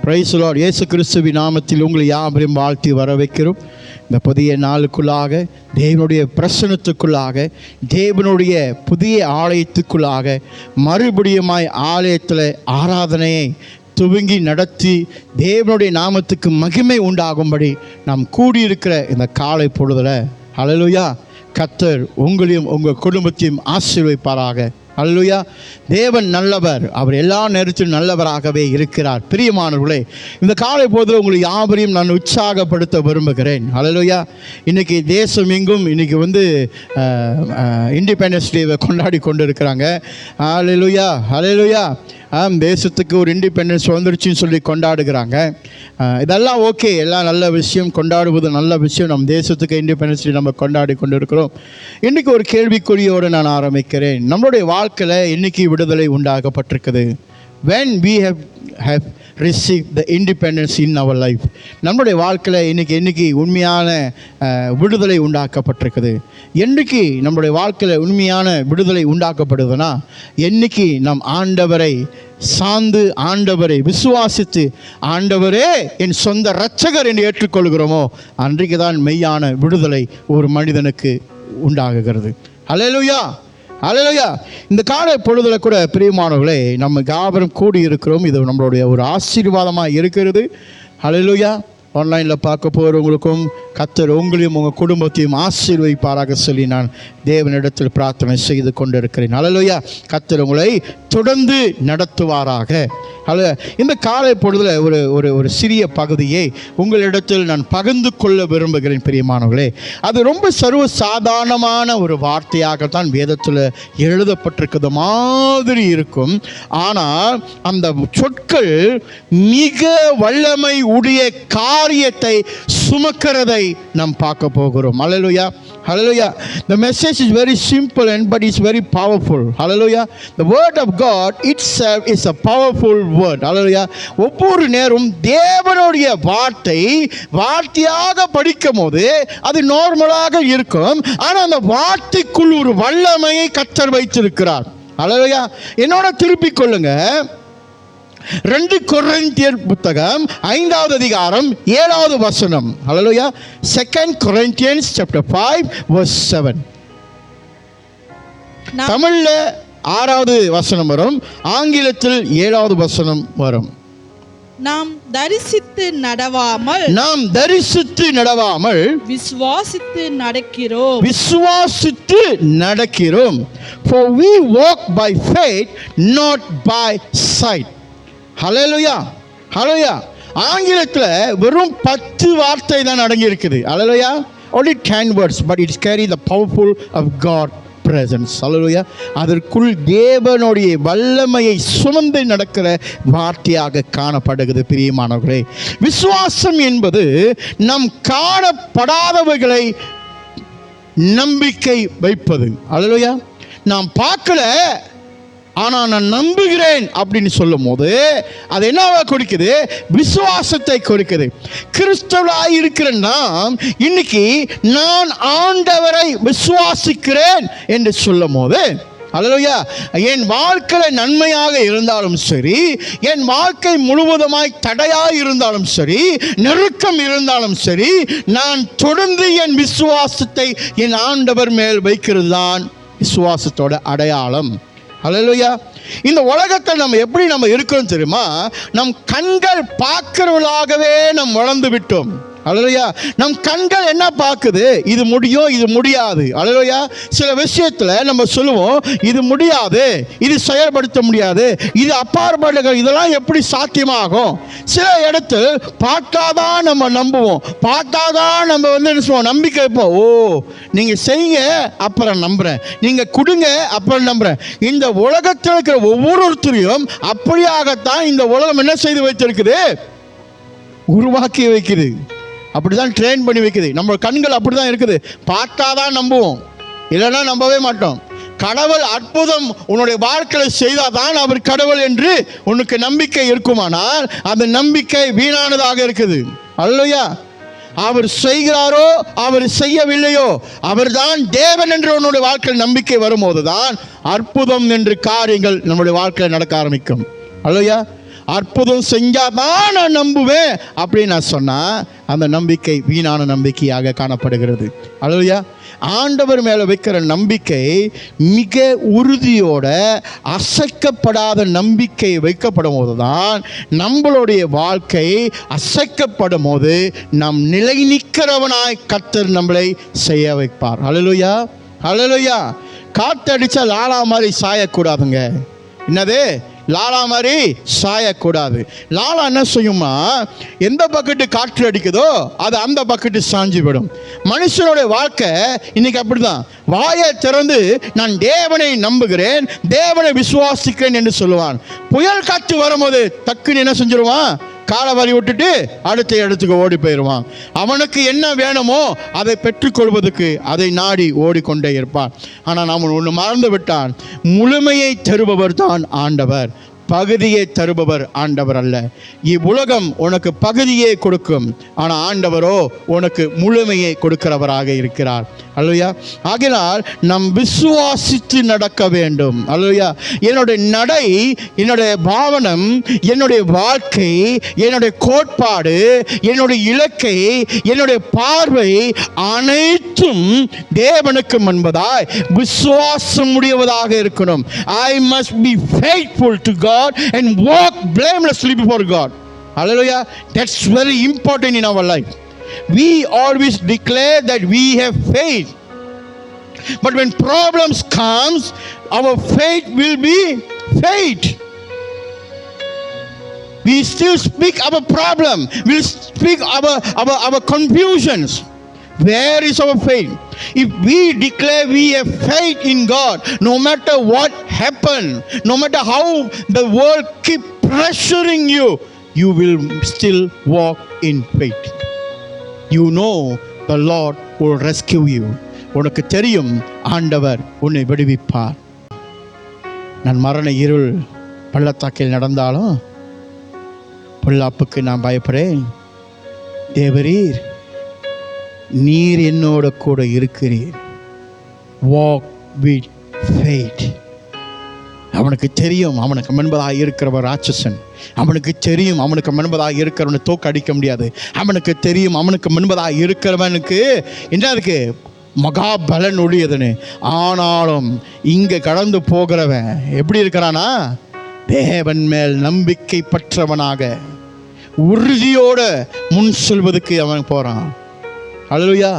Praise the Lord. இயேசு கிறிஸ்துவின் நாமத்தில் உங்களை யாவரையும் வாழ்த்தி வரவேற்கிறோம். இந்த புதிய நாளுக்குள்ளாக, தேவனுடைய பிரசன்னத்துக்குள்ளாக, தேவனுடைய புதிய ஆலயத்துக்குள்ளாக மறுபடியுமாய் ஆலயத்தில் ஆராதனையை துவங்கி நடத்தி தேவனுடைய நாமத்துக்கு மகிமை உண்டாகும்படி நாம் கூடியிருக்கிற இந்த காலை பொழுதுல ஹல்லேலூயா, கர்த்தர் உங்களையும் உங்கள் குடும்பத்தையும் ஆசீர்வதிப்பாராக. ஹல்லேலூயா. தேவன் நல்லவர், அவர் எல்லா நேரத்திலும் நல்லவராகவே இருக்கிறார். பிரியமானவர்களே, இந்த காலை பொழுதுல உங்களை யாவரையும் நான் உற்சாகப்படுத்த விரும்புகிறேன். ஹல்லேலூயா. இன்றைக்கி தேசம் எங்கும் இன்றைக்கி இண்டிபெண்டன்ஸ் டேவை கொண்டாடி கொண்டு இருக்கிறாங்க. ஹல்லேலூயா, ஹல்லேலூயா. தேசத்துக்கு ஒரு இண்டிபெண்டன்ஸ் வந்துருச்சுன்னு சொல்லி கொண்டாடுகிறாங்க. இதெல்லாம் ஓகே, எல்லாம் நல்ல விஷயம், கொண்டாடுவது நல்ல விஷயம். நம்ம தேசத்துக்கு இண்டிபெண்டன்ஸ் டே நம்ம கொண்டாடி கொண்டு இருக்கிறோம். இன்றைக்கி ஒரு கேள்விக்குறியோடு நான் ஆரம்பிக்கிறேன். நம்மளுடைய வாழ்க்கையில் இன்றைக்கி விடுதலை உண்டாகப்பட்டிருக்குது. when we have received the independence in our life, நம்முடைய வாழ்க்கையில் இன்றைக்கி உண்மையான விடுதலை உண்டாக்கப்பட்டிருக்குது. என்றைக்கு நம்முடைய வாழ்க்கையில் உண்மையான விடுதலை உண்டாக்கப்படுதுன்னா, என்றைக்கு நம் ஆண்டவரை சார்ந்து, ஆண்டவரை விசுவாசித்து, ஆண்டவரே என் சொந்த இரட்சகர் என்று ஏற்றுக்கொள்கிறோமோ, அன்றைக்கு தான் மெய்யான விடுதலை ஒரு மனிதனுக்கு உண்டாகுகிறது. ஹல்லேலூயா, ஹல்லேலூயா. இந்த காலை பொழுதுல கூட பிரியமானவர்களே, நம்ம யாவரும் கூடி இருக்கிறோம். இது நம்மளுடைய ஒரு ஆசீர்வாதமாக இருக்கிறது. ஹல்லேலூயா. ஆன்லைனில் பார்க்க போகிறவங்களுக்கும் கர்த்தர் உங்களையும் உங்கள் குடும்பத்தையும் ஆசீர்வதிப்பாராக சொல்லி நான் தேவனிடத்தில் பிரார்த்தனை செய்து கொண்டிருக்கிறேன். ஹல்லேலூயா. கர்த்தர் உங்களை தொடர்ந்து நடத்துவாராக. இந்த காலை பொழுதுல ஒரு சிறிய பகுதியை உங்களிடத்தில் நான் பகிர்ந்து கொள்ள விரும்புகிறேன். பிரியமானவர்களே, அது ரொம்ப சர்வ சாதாரணமான ஒரு வார்த்தையாகத்தான் வேதத்தில் எழுதப்பட்டிருக்கிறது மாதிரி இருக்கும். ஆனால் அந்த சொற்கள் மிக வல்லமை உடைய காரியத்தை சுமக்கிறதை நாம் பார்க்க போகிறோம். ஹல்லேலூயா, hallelujah. The message is very simple but it's very powerful. Hallelujah. The word of God itself is a powerful word. Hallelujah. ஒவ்வொரு நேரம் தேவனுடைய வார்த்தையாக படிக்கும் போது அது நார்மலாக இருக்கும். ஆனால் அந்த வார்த்தைக்குள் ஒரு வல்லமையை கர்த்தர் வைத்திருக்கிறார். ஹல்லேலூயா. என்னோட திருப்பிக் கொள்ளுங்க. 2 கொரிந்தியர் புத்தகம் 5வது அதிகாரம் 7வது வசனம். ஹல்லேலூயா. 2 Corinthians chapter 5 verse 7. தமிழ்ல 6வது வசனம் வரும், ஆங்கிலத்தில் 7வது வசனம் வரும். நாம் தரிசித்து நடவாமல் விசுவாசித்து நடக்கிறோம். For we walk by faith not by sight. ஹல்லேலூயா, ஹல்லேலூயா. ஆங்கிலத்தில் வெறும் 10 வார்த்தை தான் அடங்கி இருக்குது. ஹல்லேலூயா. only 10 words but it carries the powerful of God presence. ஹல்லேலூயா. அதற்குள் தேவனுடைய வல்லமையை சுமந்து நடக்கிற வார்த்தையாக காணப்படுகிறது. பிரியமானவர்களே, விசுவாசம் என்பது நம் காணப்படாதவைகளை நம்பிக்கை வைப்பது. ஹல்லேலூயா. நாம் பார்க்கல, ஆனால் நான் நம்புகிறேன் அப்படின்னு சொல்லும் போது அது என்னவா கொடுக்குது? விசுவாசத்தை கொடுக்குது. கிறிஸ்தவராய் இருக்கிற நாம் இன்னைக்கு நான் ஆண்டவரை விசுவாசிக்கிறேன் என்று சொல்லும் போது, ஹல்லேலூயா, என் வாழ்க்கையில் நன்மையாக இருந்தாலும் சரி, என் வாழ்க்கை முழுவதுமாய் தடையாக இருந்தாலும் சரி, நெருக்கம் இருந்தாலும் சரி, நான் தொடர்ந்து என் விசுவாசத்தை என் ஆண்டவர் மேல் வைக்கிறது தான் விசுவாசத்தோட அடையாளம். ஹல்லேலூயா. இந்த உலகத்தில் நம்ம எப்படி இருக்கிறோம் தெரியுமா? நம் கண்கள் பார்க்கிறவர்களாகவே நாம் வளர்ந்து விட்டோம். ஹல்லேலூயா. நம் கண்கள் என்ன பார்க்குது? இது முடியும், இது முடியாது. ஹல்லேலூயா. சில விஷயத்தில் நம்ம சொல்லுவோம், இது முடியாது, இது செயல்படுத்த முடியாது, இது அப்பாற்பட்ட, இதெல்லாம் எப்படி சாத்தியமாகும்? சில இடத்தில் பார்த்தாதான் நம்ம நம்புவோம், பார்த்தாதான் நம்ம என்ன சொல்லுவோம், நம்பிக்கை வைப்போம். ஓ, நீங்கள் செய்யுங்க அப்புறம் நம்புகிறேன், நீங்கள் கொடுங்க அப்புறம் நம்புகிறேன். இந்த உலகத்தில் இருக்கிற ஒவ்வொருத்தரையும் அப்படியாகத்தான் இந்த உலகம் என்ன செய்து வைத்திருக்குது? உருவாக்கி வைக்குது. அப்படிதான் ட்ரெயின் பண்ணி வைக்குது. நம்ம கண்கள் அப்படிதான் இருக்குது. பார்த்தாதான் நம்புவோம், இல்லைன்னா நம்பவே மாட்டோம். கடவுள் அற்புதம் உன்னுடைய வாழ்க்கையில் செய்தால் தான் அவர் கடவுள் என்று உனக்கு நம்பிக்கை இருக்குமானால் அந்த நம்பிக்கை வீணானதாக இருக்குது. அல்லையா? அவர் செய்கிறாரோ அவர் செய்யவில்லையோ, அவர் தான் தேவன் என்று உன்னுடைய வாழ்க்கையில் நம்பிக்கை வரும்போது தான் அற்புதம் என்று காரியங்கள் நம்முடைய வாழ்க்கையில் நடக்க ஆரம்பிக்கும். அல்லையா? அற்புதம் செஞ்சாதான் நான் நம்புவேன் அப்படின்னு நான் சொன்னால் அந்த நம்பிக்கை வீணான நம்பிக்கையாக காணப்படுகிறது. அல்லேலூயா. ஆண்டவர் மேலே வைக்கிற நம்பிக்கை மிக உறுதியோட அசைக்கப்படாத நம்பிக்கை வைக்கப்படும் போது தான் நம்மளுடைய வாழ்க்கை அசைக்கப்படும் போது நம் நிலை நிற்கிறவனாய் கர்த்தர் நம்மளை செய்ய வைப்பார். அல்லேலூயா, அல்லேலூயா. காற்றடிச்சா லாலா மாதிரி சாயக்கூடாதுங்க. என்னது? லாலா மாதிரி சாயக்கூடாது. லாலா என்ன செய்யுமா, எந்த பக்கெட்டு காற்று அடிக்குதோ அது அந்த பக்கெட்டு சாஞ்சி விடும். மனுஷனுடைய வாழ்க்கை இன்னைக்கு அப்படிதான். வாயை திறந்து நான் தேவனை நம்புகிறேன், தேவனை விசுவாசிக்கிறேன் என்று சொல்லுவான். புயல் காற்று வரும்போது டக்குன்னு என்ன செஞ்சிருவான், காலை வலி விட்டுட்டு அடுத்த இடத்துக்கு ஓடி போயிடுவான். அவனுக்கு என்ன வேணுமோ அதை பெற்றுக்கொள்வதற்கு அதை நாடி ஓடிக்கொண்டே இருப்பான். ஆனால் நாம் ஒன்று மறந்து விட்டான், முழுமையை தருபவர் தான் ஆண்டவர், பகுதியை தருபவர் ஆண்டவர் அல்ல. இவ்வுலகம் உனக்கு பகுதியை கொடுக்கும், ஆனால் ஆண்டவரோ உனக்கு முழுமையை கொடுக்கிறவராக இருக்கிறார். அல்லேலூயா. ஆகையால் நம் விசுவாசித்து நடக்க வேண்டும். அல்லேலூயா. என்னுடைய நடை, என்னுடைய பாவனம், என்னுடைய வாழ்க்கை, என்னுடைய கோட்பாடு, என்னுடைய இலக்கை, என்னுடைய பார்வை அனைத்தும் தேவனுக்கு முன்பதாய் விசுவாசம் உடையவதாக இருக்கணும். I must be faithful to God and walk blamelessly before God. Hallelujah. That's very important in our life. We always declare that we have faith, but when problems comes, our faith will be faith. We still speak our problem, we speak our confusions. Where is our faith? If we declare we have faith in God, no matter what happens, no matter how the world keep pressuring you, you will still walk in faith. You know the Lord will rescue you. உனக்கு தெரியும் ஆண்டவர் உன்னை விடுவிப்பார். நான் மரண இருள் பள்ளத்தாக்கில் நடந்தாலும் பொல்லாப்புக்கு நான் பயப்படேன். தேவரீர் நீர் என்னோட கூட இருக்கிறீர். Walk with faith. அவனுக்கு தெரியும் அவனுக்கு முன்பதாக இருக்கிறவர் ராட்சசன். அவனுக்கு தெரியும் அவனுக்கு முன்பதாக இருக்கிறவனை தோக்க அடிக்க முடியாது. அவனுக்கு தெரியும் அவனுக்கு முன்பதாக இருக்கிறவனுக்கு என்ன இருக்கு, மகாபலன் ஒழியதுன்னு. ஆனாலும் இங்கே கடந்து போகிறவன் எப்படி இருக்கிறானா, தேவன் மேல் நம்பிக்கை பற்றவனாக உறுதியோட முன் செல்வதற்கு அவன் போகிறான். அல்லேலூயா.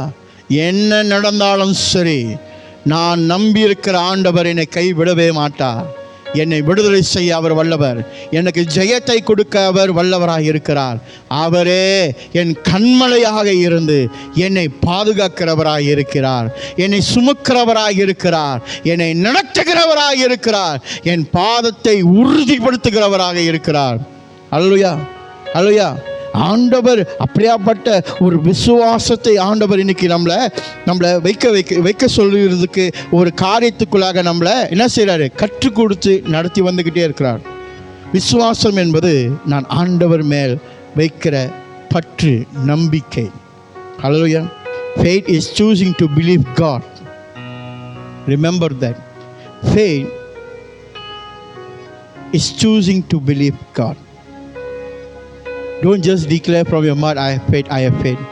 என்ன நடந்தாலும் சரி, நான் நம்பி இருக்கிற ஆண்டவர் என்னை கைவிடவே மாட்டார். என்னை விடுதலை செய்ய அவர் வல்லவர். எனக்கு ஜெயத்தை கொடுக்க அவர் வல்லவராக இருக்கிறார். அவரே என் கண்மலையாக இருந்து என்னை பாதுகாக்கிறவராக இருக்கிறார். என்னை சுமக்கிறவராக இருக்கிறார். என்னை நடத்துகிறவராக இருக்கிறார். என் பாதத்தை உறுதிப்படுத்துகிறவராக இருக்கிறார். அல்லேலூயா, அல்லேலூயா. ஆண்டவர் அப்படியாப்பட்ட ஒரு விசுவாசத்தை ஆண்டவர் இன்னைக்கு நம்மளை வைக்க சொல்லுறதுக்கு ஒரு காரியத்துக்குள்ளாக நம்மளை என்ன செய்கிறாரு, கற்றுக் கொடுத்து நடத்தி வந்துக்கிட்டே இருக்கிறார். விசுவாசம் என்பது நான் ஆண்டவர் மேல் வைக்கிற பற்று, நம்பிக்கை. ஹல்லேலூயா. Faith is choosing to believe God. Remember that. Faith is choosing to believe God. Don't just declare from your mouth, I have faith, I have faith.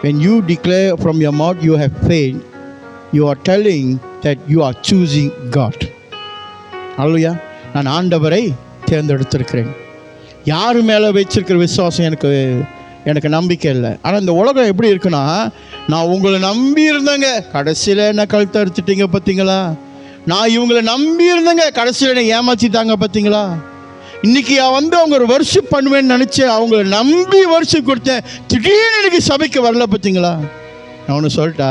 When you declare from your mouth you have faith, you are telling that you are choosing God. Hallelujah. நான் ஆண்டவரை தேர்ந்தெடுத்திருக்கிறேன். யார் மேலே வச்சிருக்கிற விசுவாசம் எனக்கு நம்பிக்கை இல்லை. ஆனால் இந்த உலகம் எப்படி இருக்குன்னா, நான் உங்களை நம்பி இருந்தேங்க, கடைசியில் என்ன கழுத்தை அறுத்துட்டீங்க பார்த்தீங்களா. நான் இவங்களை நம்பி இருந்தேங்க, கடைசியில் என்ன ஏமாற்றிட்டாங்க பார்த்தீங்களா. இன்றைக்கி அவங்க ஒரு வருஷம் பண்ணுவேன்னு நினச்சேன், அவங்கள நம்பி வருஷம் கொடுத்தேன், திடீர்னு இன்றைக்கி சபைக்கு வரல பார்த்தீங்களா. நான் ஒன்று சொல்லிட்டா,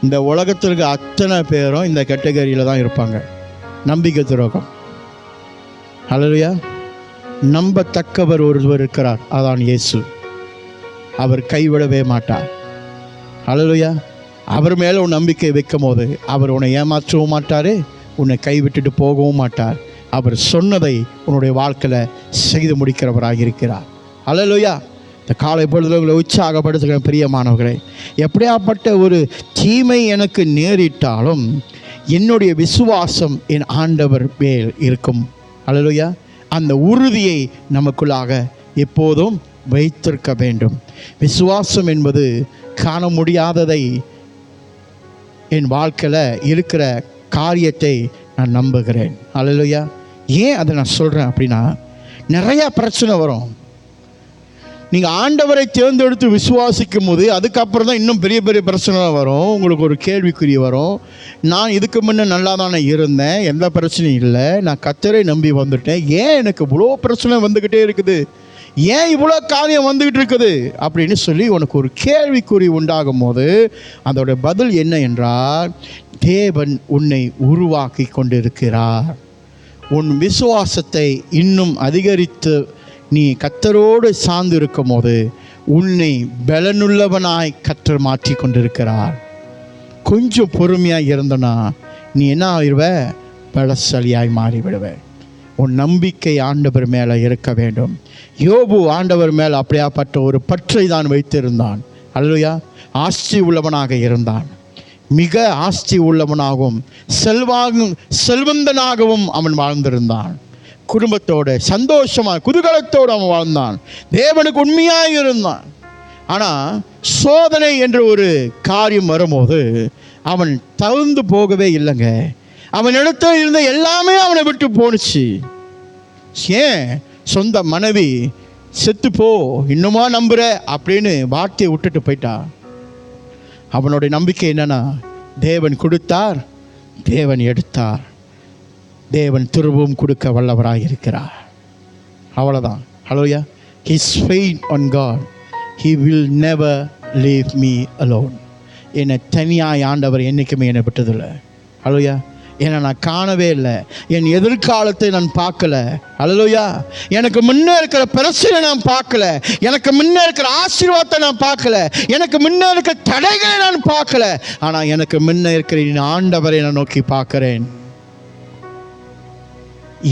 இந்த உலகத்தில் இருக்க அத்தனை பேரும் இந்த கேட்டகரியில் தான் இருப்பாங்க. நம்பிக்கை துரோகம். ஹல்லேலூயா. நம்பத்தக்கவர் ஒருவர் இருக்கிறார், அதான் இயேசு. அவர் கைவிடவே மாட்டார். ஹல்லேலூயா. அவர் மேலே உன் நம்பிக்கை வைக்கும் போது அவர் உன்னை ஏமாற்றவும் மாட்டார், உன்னை கைவிட்டுட்டு போகவும் மாட்டார். அவர் சொன்னதை உன்னுடைய வாழ்க்கையில் செய்து முடிக்கிறவராக இருக்கிறார். ஹல்லேலூயா. இந்த காலை பொழுதுகளை உற்சாகப்படுத்துகிற பிரியமானவர்களே, எப்படியாப்பட்ட ஒரு தீமை எனக்கு நேரிட்டாலும் என்னுடைய விசுவாசம் என் ஆண்டவர் மேல் இருக்கும். ஹல்லேலூயா. அந்த உறுதியை நமக்குள்ளாக எப்போதும் வைத்திருக்க வேண்டும். விசுவாசம் என்பது காண முடியாததை, என் வாழ்க்கையில் இருக்கிற காரியத்தை நான் நம்புகிறேன். அல்லேலூயா. ஏன் அதை நான் சொல்கிறேன் அப்படின்னா, நிறையா பிரச்சனை வரும். நீங்கள் ஆண்டவரை தேர்ந்தெடுத்து விசுவாசிக்கும் போது அதுக்கப்புறம் தான் இன்னும் பெரிய பெரிய பிரச்சனை வரும். உங்களுக்கு ஒரு கேள்விக்குறி வரும். நான் இதுக்கு முன்னே நல்லா தானே இருந்தேன், எந்த பிரச்சனையும் இல்லை, நான் கர்த்தரை நம்பி வந்துட்டேன், ஏன் எனக்கு இவ்வளோ பிரச்சனை வந்துக்கிட்டே இருக்குது, ஏன் இவ்வளோ காரியம் வந்துக்கிட்டு இருக்குது அப்படின்னு சொல்லி உனக்கு ஒரு கேள்விக்குறி உண்டாகும் போது அதோட பதில் என்ன என்றால், தேவன் உன்னை உருவாக்கி கொண்டிருக்கிறார். உன் விசுவாசத்தை இன்னும் அதிகரித்து நீ கர்த்தரோடு சார்ந்து இருக்கும் போது உன்னை பலனுள்ளவனாய் கர்த்தர் மாற்றி கொண்டிருக்கிறார். கொஞ்சம் பொறுமையாக இருந்தனா நீ என்ன ஆயிடுவ? பலசாலியாய் மாறிவிடுவ. உன் நம்பிக்கை ஆண்டவர் மேலே இருக்க வேண்டும். யோபு ஆண்டவர் மேலே அப்படியாப்பட்ட ஒரு பற்றை தான் வைத்திருந்தான். அல்லேலூயா. ஆஸ்தி உள்ளவனாக இருந்தான். மிக ஆஸ்தி உள்ளவனாகவும் செல்வந்தனாகவும் அவன் வாழ்ந்திருந்தான். குடும்பத்தோடு சந்தோஷமாக குதூகலத்தோடு அவன் வாழ்ந்தான். தேவனுக்கு உண்மையாக இருந்தான். ஆனால் சோதனை என்ற ஒரு காரியம் வரும்போது அவன் தகுந்து போகவே இல்லைங்க. அவன் இடத்துல இருந்த எல்லாமே அவனை விட்டு போணுச்சு. ஏன்? சொந்த மனைவி செத்துப்போ, இன்னுமா நம்புற அப்படின்னு வார்த்தையை விட்டுட்டு போயிட்டா. அவனுடைய நம்பிக்கை என்னன்னா, தேவன் கொடுத்தார், தேவன் எடுத்தார், தேவன் திரும்பவும் கொடுக்க வல்லவராக இருக்கிறார். அவ்வளோதான். ஹல்லேலூயா. His faith on God, He will never leave me alone. என்னை தனியாய் ஆண்டவர் என்றைக்குமே என்னை விட்டதில்லை. ஹல்லேலூயா. என்னை நான் காணவே இல்லை. என் எதிர்காலத்தை நான் பார்க்கல. ஹல்லேலூயா. எனக்கு முன்னே இருக்கிற பிரச்சனை நான் பார்க்கல. எனக்கு முன்னே இருக்கிற ஆசீர்வாதத்தை நான் பார்க்கல. எனக்கு முன்னே இருக்கிற தடைகளை நான் பார்க்கல. ஆனால் எனக்கு முன்னே இருக்கிற ஆண்டவரை நான் நோக்கி பார்க்கிறேன்.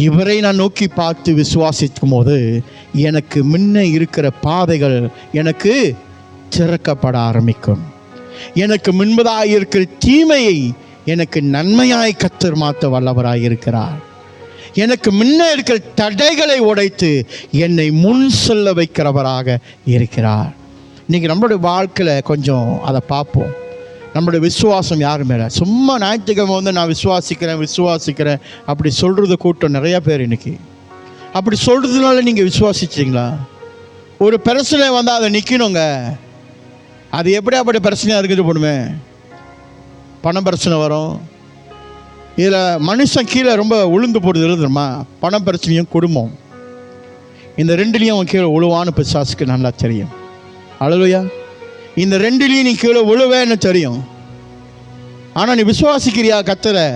இவரை நான் நோக்கி பார்த்து விசுவாசிக்கும் போது எனக்கு முன்னே இருக்கிற பாதைகள் எனக்கு திறக்கப்பட ஆரம்பிக்கும். எனக்கு முன்பதாக இருக்கிற தீமையை எனக்கு நன்மையாய் கர்த்தர் மாற்ற வல்லவராய் இருக்கிறார். எனக்கு முன்னே இருக்கிற தடைகளை உடைத்து என்னை முன் செல்ல வைக்கிறவராக இருக்கிறார். இன்றைக்கி நம்மளுடைய வாழ்க்கையில் கொஞ்சம் அதை பார்ப்போம். நம்மளுடைய விசுவாசம் யார் மேலே? சும்மா ஞாயிற்றுக்கிழமை வந்து நான் விசுவாசிக்கிறேன் அப்படி சொல்கிறது கூட்டம் நிறையா பேர். இன்றைக்கி அப்படி சொல்கிறதுனால நீங்கள் விசுவாசிச்சிங்களா? ஒரு பிரச்சனை வந்தால் அதை நிற்கணுங்க. அது எப்படி அப்படி பிரச்சனையாக இருக்குது போடுமே? பணம் பிரச்சனை வரும். இதில் மனுஷன் கீழே ரொம்ப உளுந்து போடுறது தெரியுமா? பணம் பிரச்சனையும் குடும்பம், இந்த ரெண்டுலேயும் அவன் கீழே உழுவான்னு பிசாசுக்கு நல்லா தெரியும். அல்லேலூயா. இந்த ரெண்டுலேயும் நீ கீழே விழுவேன்னு தெரியும். ஆனால் நீ விசுவாசிக்கிறியா? கர்த்தரை